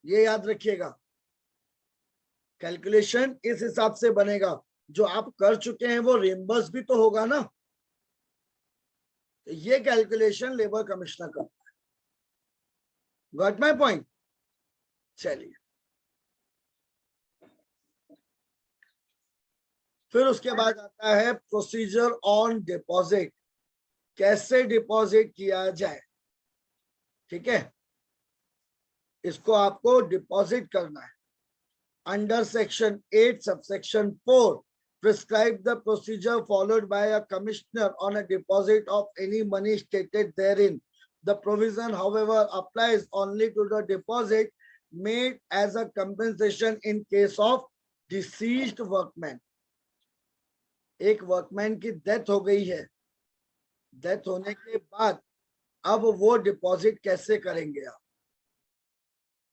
ये याद रखिएगा। कैलकुलेशन इस हिसाब से बनेगा, जो आप कर चुके हैं वो रिम्बर्स भी तो होगा ना। ये कैलकुलेशन लेबर कमिश्नर करता है। Got my point. चलिए, फिर उसके बाद आता है प्रोसीजर ऑन डिपॉजिट, कैसे डिपॉजिट किया जाए। ठीक है, इसको आपको डिपॉजिट करना है। Under section 8 subsection 4 prescribe the procedure followed by a commissioner on a deposit of any money stated therein. The provision, however, applies only to the deposit made as a compensation in case of deceased workman. एक वर्कमैन की डेथ हो गई है, डेथ होने के बाद अब वो डिपॉजिट कैसे करेंगे आप।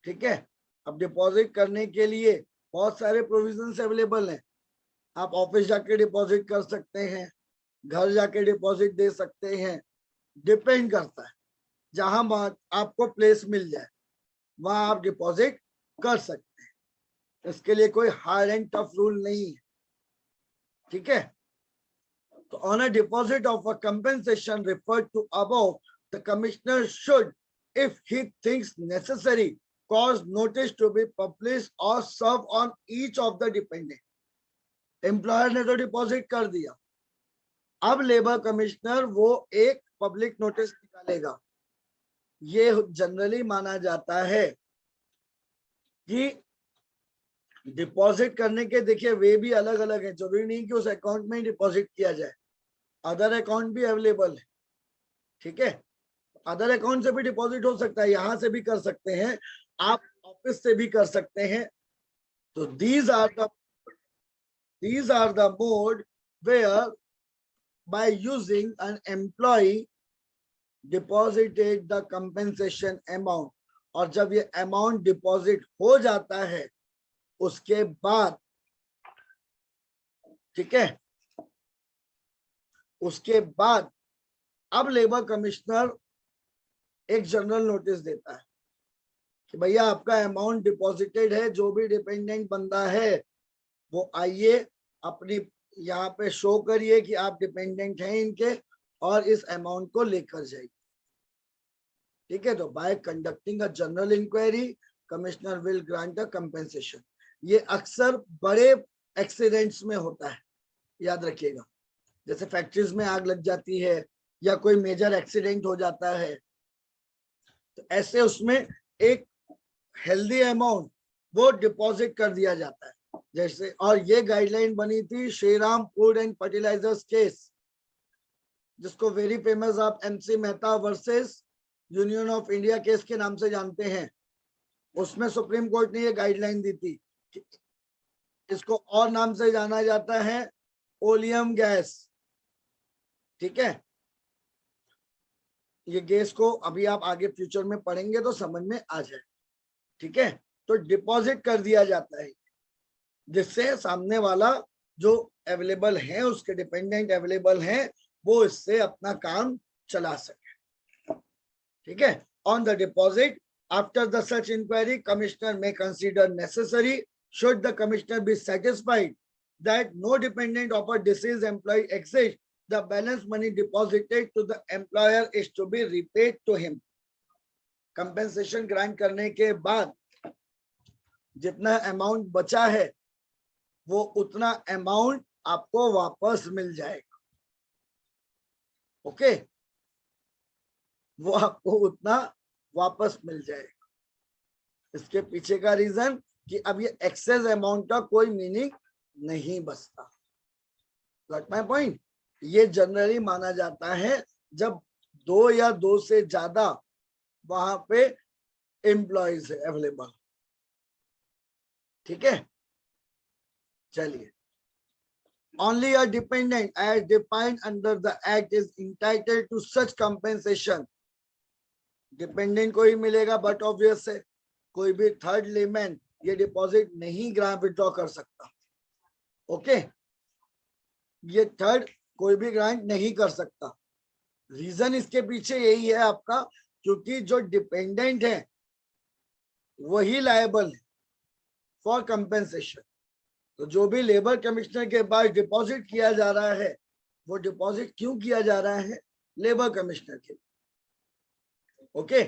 ठीक है, अब डिपॉजिट करने के लिए बहुत सारे प्रोविजंस अवेलेबल हैं। आप ऑफिस जाके डिपॉजिट कर सकते हैं, घर जाके डिपॉजिट दे सकते हैं, डिपेंड करता है जहां आपको प्लेस मिल जाए वहां आप डिपॉजिट कर सकते हैं। इसके लिए कोई हार्ड एंड टफ रूल नहीं है। ठीक है, तो on a deposit of a compensation referred to above, the commissioner should, if he thinks necessary, cause notice to be published or serve on each of the dependent। Employer ने तो डिपॉजिट कर दिया, अब लेबर कमिश्नर वो एक पब्लिक नोटिस निकालेगा। ये जनरली माना जाता है कि डिपॉजिट करने के, देखिए वे भी अलग अलग है, जरूरी नहीं कि उस अकाउंट में ही डिपॉजिट किया जाए, अदर अकाउंट भी अवेलेबल है। ठीक है, अदर अकाउंट से भी डिपॉजिट हो सकता है, यहां से भी कर सकते हैं, आप ऑफिस से भी कर सकते हैं। तो these are the mode where by using an employee deposited the compensation amount, और जब ये अमाउंट डिपॉजिट हो जाता है उसके बाद, ठीक है, उसके बाद अब लेबर कमिश्नर एक जनरल नोटिस देता है कि भैया आपका अमाउंट डिपॉजिटेड है, जो भी डिपेंडेंट बंदा है वो आइए अपनी यहाँ पे शो करिए कि आप डिपेंडेंट हैं इनके, और इस अमाउंट को लेकर जाइए। ठीक है, तो by conducting a general inquiry commissioner will grant a compensation. ये अक्सर बड़े एक्सीडेंट्स में होता है, याद रखिएगा। जैसे फैक्ट्रीज में आग लग जाती है या कोई मेजर एक्सीडेंट हो जाता है, तो ऐसे उसमें एक हेल्दी अमाउंट वो डिपॉजिट कर दिया जाता है। जैसे, और ये गाइडलाइन बनी थी Shriram food and fertilizers case, जिसको वेरी फेमस आप MC Mehta versus union of India case के नाम से जानते हैं। उसमें सुप्रीम कोर्ट ने ये गाइडलाइन दी थी कि इसको और नाम से जाना जाता है ओलियम गैस। ठीक है, ये गैस को अभी आप आगे फ्यूचर में पढ़ेंगे तो समझ में आ जाए। ठीक है, तो डिपॉजिट कर दिया जाता है जिससे सामने वाला जो अवेलेबल है, उसके डिपेंडेंट अवेलेबल हैं, वो इससे अपना काम चला सके। ठीक है, on the deposit after the such inquiry commissioner may consider necessary should the commissioner be satisfied that no dependent of a deceased employee exists, the balance money deposited to the employer is to be repaid to him. Compensation grant करने के बाद जितना अमाउंट बचा है वो उतना अमाउंट आपको वापस मिल जाएगा। ओके, वो आपको उतना वापस मिल जाएगा। इसके पीछे का रीजन कि अब ये एक्सेस अमाउंट का कोई मीनिंग नहीं बचता। Got my point? ये जनरली माना जाता है जब 2 या 2 से ज्यादा वहां पे एम्प्लॉयज है अवेलेबल। ठीक है, चलिए। Only a dependent as defined under the act is entitled to such compensation. Dependent को ही मिलेगा, बट ऑब्वियस है कोई भी थर्ड लेमैन ये डिपॉजिट नहीं ग्रांट विड्रॉ कर सकता। ओके, ये थर्ड कोई भी ग्रांट नहीं कर सकता। रीजन इसके पीछे यही है आपका, क्योंकि जो डिपेंडेंट है वही लायबल है फॉर कंपेंसेशन। तो जो भी लेबर कमिश्नर के पास डिपॉजिट किया जा रहा है, वो डिपॉजिट क्यों किया जा रहा है? लेबर कमिश्नर के। ओके,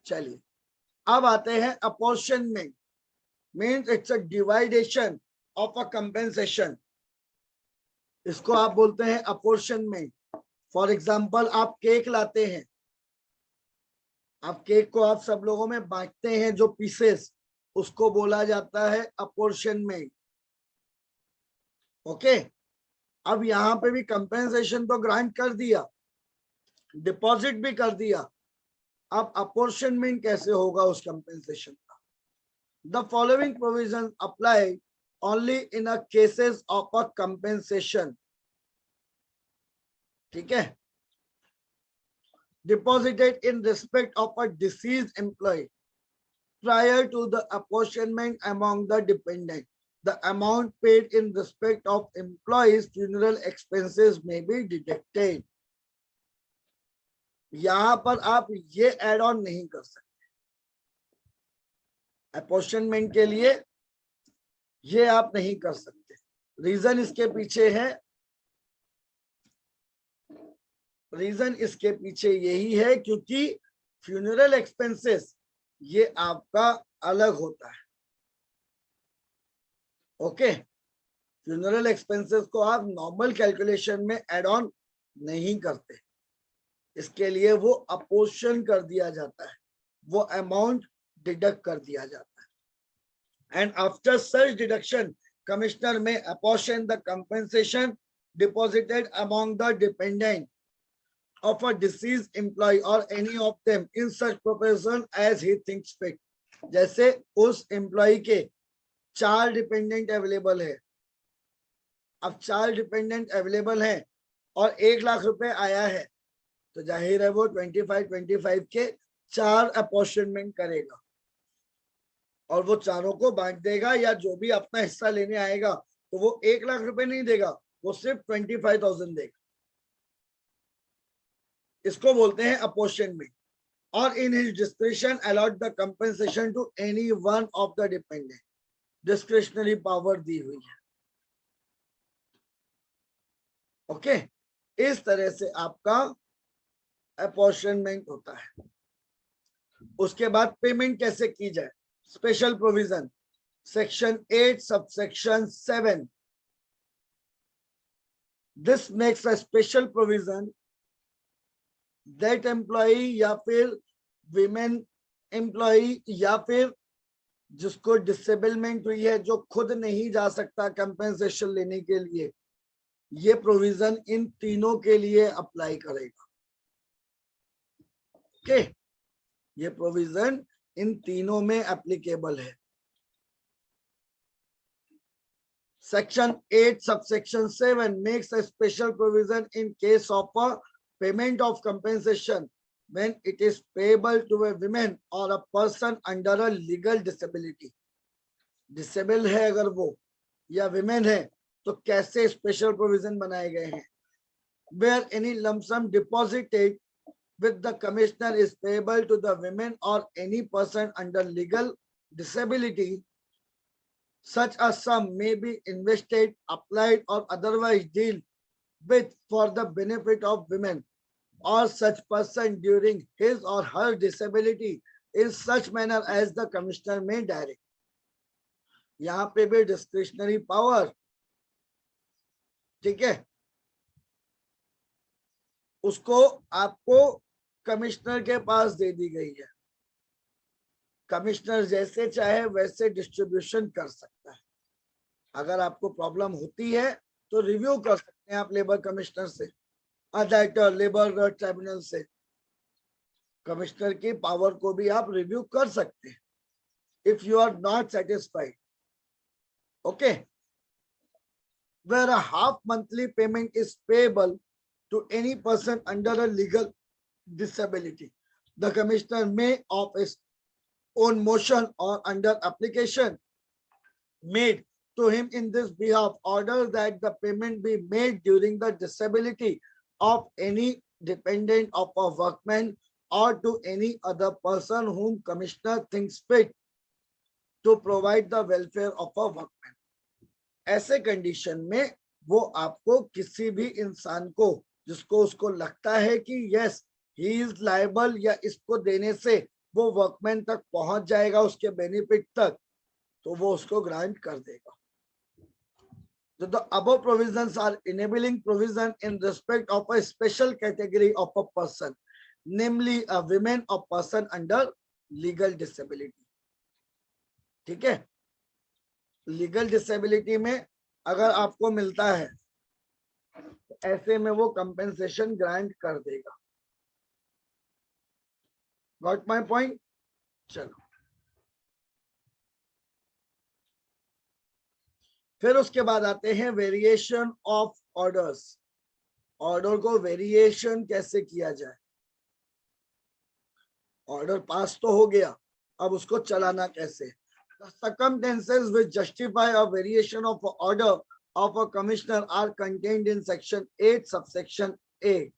चलिए अब आते हैं apportionment. Means it's a divideation of a compensation. इसको आप बोलते हैं अपॉर्शनमेंट। फॉर एग्जाम्पल, आप केक लाते हैं, आप केक को आप सब लोगों में बांटते हैं, जो पीसेस, उसको बोला जाता है अपॉर्शनमेंट। ओके, अब यहां पे भी कंपेंसेशन तो ग्रांट कर दिया, डिपॉजिट भी कर दिया, अब अपॉर्शनमेंट कैसे होगा उस कंपेंसेशन का? The following provision apply only in a cases of a compensation. ठीक है, deposited in respect of a deceased employee prior to the apportionment among the dependent. The amount paid in respect of employees' funeral expenses may be deducted. यहां पर आप ये एड ऑन नहीं कर सकते अपॉर्शनमेंट के लिए, ये आप नहीं कर सकते। रीजन इसके पीछे है, रीजन इसके पीछे यही है क्योंकि फ्यूनरल एक्सपेंसेस ये आपका अलग होता है। ओके, फ्यूनरल एक्सपेंसेस को आप नॉर्मल कैलकुलेशन में एड ऑन नहीं करते, इसके लिए वो अपोर्शन कर दिया जाता है, वो अमाउंट डिडक्ट कर दिया जाता है। And after such deduction commissioner may apportion the compensation deposited among the dependent of a deceased employee or any of them in such proportion as he thinks fit. जैसे उस एम्प्लॉय के 4 डिपेंडेंट अवेलेबल है, अब 4 डिपेंडेंट अवेलेबल है और 1 लाख रुपए आया है, तो जाहिर है वो 25-25 के 4 अपॉर्शनमेंट करेगा और वो चारों को बांट देगा, या जो भी अपना हिस्सा लेने आएगा तो वो 1 लाख रुपए नहीं देगा, वो सिर्फ 25,000 देगा। इसको बोलते हैं अपॉर्शनमेंट। और in his description allot the compensation to any one of the dependent. Discretionary power दी हुई है। ओके, इस तरह से आपका अपॉर्शनमेंट होता है। उसके बाद पेमेंट कैसे की जाए? Special provision section 8 subsection 7। This makes a special provision that employee या फिर विमेन एम्प्लॉई या फिर जिसको डिसेबलमेंट हुई है, जो खुद नहीं जा सकता कंपेंसेशन लेने के लिए, ये प्रोविजन इन तीनों के लिए अप्लाई करेगा। ओके, ये प्रोविजन इन तीनों में एप्लीकेबल है। Section 8 subsection 7 makes a special provision in case of a payment of compensation when it is payable to a woman or a person under a legal disability. Disabled है अगर वो या women है तो कैसे special provision बनाए गए हैं? Where any lump sum deposited with the commissioner is payable to the women or any person under legal disability, such a sum may be invested, applied, or otherwise dealt with for the benefit of women or such person during his or her disability in such manner as the commissioner may direct. यहाँ पे भी डिस्क्रिशनरी पावर, ठीक है, उसको आपको कमिश्नर के पास दे दी गई है। कमिश्नर जैसे चाहे वैसे डिस्ट्रीब्यूशन कर सकता है। अगर आपको प्रॉब्लम होती है तो रिव्यू कर सकते हैं आप लेबर कमिश्नर से, डायरेक्टर लेबर ट्राइब्यूनल से। कमिश्नर की पावर को भी आप रिव्यू कर सकते हैं if you are not satisfied. Okay, where a half monthly payment is payable to any person under a legal disability, the commissioner may of his own motion or under application made to him in this behalf order that the payment be made during the disability of any dependent of a workman or to any other person whom commissioner thinks fit to provide the welfare of a workman. ऐसे कंडीशन में वो आपको किसी भी इंसान को जिसको उसको लगता है कि यस ही इज लायबल या इसको देने से वो वर्कमैन तक पहुंच जाएगा उसके बेनिफिट तक, तो वो उसको ग्रांट कर देगा। So the above provisions are enabling provision in respect of a special category of a person, namely a woman or person under legal disability. ठीक है, लीगल डिसेबिलिटी में अगर आपको मिलता है तो ऐसे में वो कंपेंसेशन ग्रांट कर देगा। Got my point? चलो, फिर उसके बाद आते हैं वेरिएशन ऑफ ऑर्डर्स। ऑर्डर को वेरिएशन कैसे किया जाए? ऑर्डर पास तो हो गया, अब उसको चलाना कैसे? The circumstances which justify a variation of an order of a commissioner are contained in section 8 subsection A.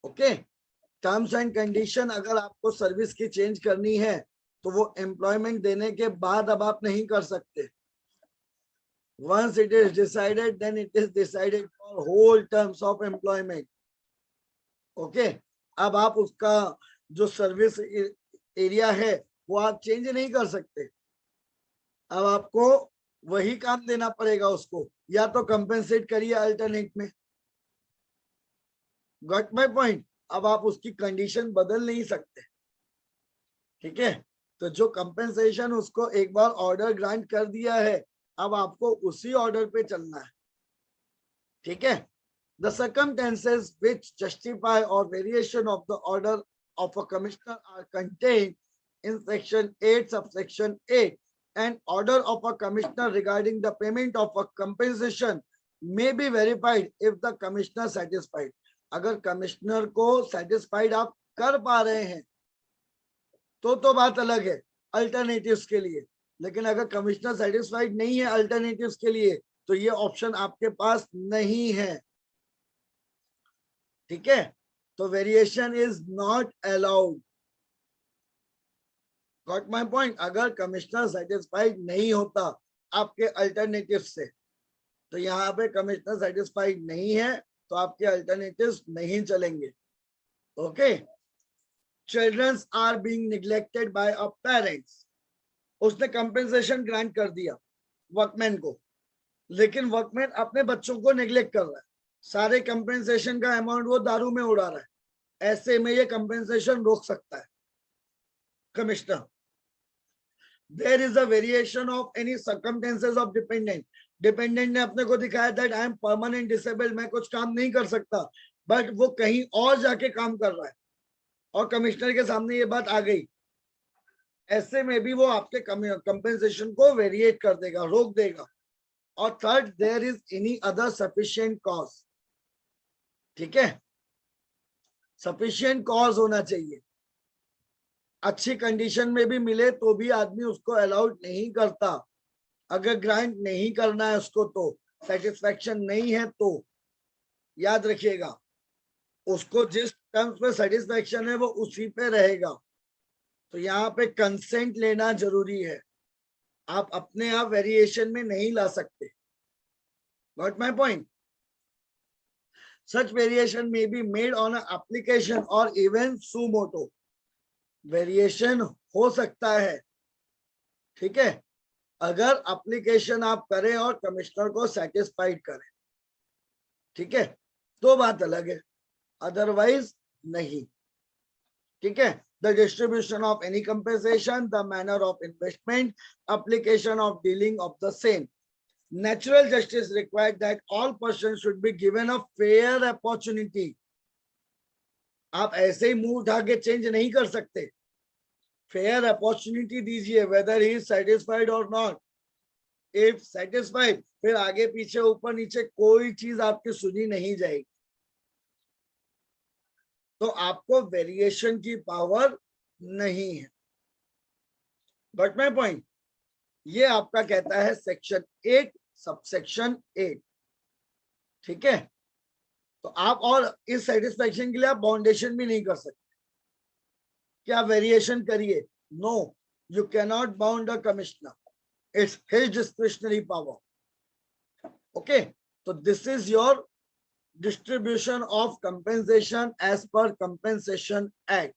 Okay, terms and condition अगर आपको सर्विस की चेंज करनी है तो वो एम्प्लॉयमेंट देने के बाद अब आप नहीं कर सकते। Once it is decided, then it is decided for whole terms of employment. Okay, अब आप उसका जो सर्विस एरिया है वो आप चेंज नहीं कर सकते। अब आपको वही काम देना पड़ेगा उसको, या तो कंपेंसेट करिए अल्टरनेट में। Got my point? अब आप उसकी कंडीशन बदल नहीं सकते। ठीक है, तो जो कंपेंसेशन उसको एक बार ऑर्डर ग्रांट कर दिया है, अब आपको उसी ऑर्डर पे चलना है। ठीक है, the circumstances which justify or variation of the order of a commissioner are contained in section 8 subsection 8. An order of a commissioner regarding the payment of a compensation may be verified if the commissioner satisfied. अगर कमिश्नर को सेटिस्फाइड आप कर पा रहे हैं तो बात अलग है अल्टरनेटिव्स के लिए, लेकिन अगर कमिश्नर सेटिस्फाइड नहीं है अल्टरनेटिव्स के लिए तो ये ऑप्शन आपके पास नहीं है। ठीक है, तो variation is not allowed. Got my point? अगर कमिश्नर सेटिस्फाइड नहीं होता आपके अल्टरनेटिव से, तो यहाँ पे कमिश्नर सेटिस्फाइड नहीं है तो आपके अल्टरनेटिव्स नहीं चलेंगे। Okay, childrens are being neglected by a parents. उसने कंपेंसेशन ग्रांट कर दिया वर्कमैन को, लेकिन वर्कमैन अपने बच्चों को नेग्लेक्ट कर रहा है, सारे कंपेंसेशन का अमाउंट वो दारू में उड़ा रहा है, ऐसे में ये कंपेंसेशन रोक सकता है commissioner. There is a variation of any circumstances of dependent, dependent ने अपने को दिखाया that I am permanent disabled, मैं कुछ काम नहीं कर सकता, बट वो कहीं और जाके काम कर रहा है और कमिश्नर के सामने ये बात आ गई, ऐसे में भी वो आपके कंपेंसेशन को वेरिएट कर देगा, रोक देगा। और third, there is any other sufficient cause, ठीक है, सफिशिएंट कॉज होना चाहिए, अच्छी कंडीशन में भी मिले तो भी आदमी उसको अलाउड नहीं करता, अगर ग्रांट नहीं करना है उसको तो, सेटिस्फेक्शन नहीं है तो याद रखिएगा, उसको जिस टर्म्स में सेटिस्फेक्शन है वो उसी पे रहेगा। तो यहाँ पे कंसेंट लेना जरूरी है, आप अपने आप वेरिएशन में नहीं ला सकते। Got my point? Such variation may be made on an application or even suo motu, variation हो सकता है, ठीक है, अगर एप्लीकेशन आप करें और कमिश्नर को सेटिस्फाइड करें, ठीक है, तो बात अलग है, अदरवाइज नहीं, ठीक है। The distribution of any compensation, the manner of investment, application of dealing of the same. Natural justice required that all persons should be given a fair opportunity. आप ऐसे ही मुंह उठा के चेंज नहीं कर सकते, फेयर अपॉर्चुनिटी दीजिए, वेदर ही सेटिस्फाइड और नॉट। इफ सेटिस्फाइड, फिर आगे पीछे ऊपर नीचे कोई चीज आपकी सुनी नहीं जाएगी, तो आपको वेरिएशन की पावर नहीं है। बट माय पॉइंट, ये आपका कहता है सेक्शन 8 सबसेक्शन 8, ठीक है। तो आप और इस सेटिस्फेक्शन के लिए आप बाउंडेशन भी नहीं कर सकते कि आप वेरिएशन करिए, no, you can not bound a commissioner, it's his discretionary power. Okay, तो this is your distribution of compensation as per Compensation Act.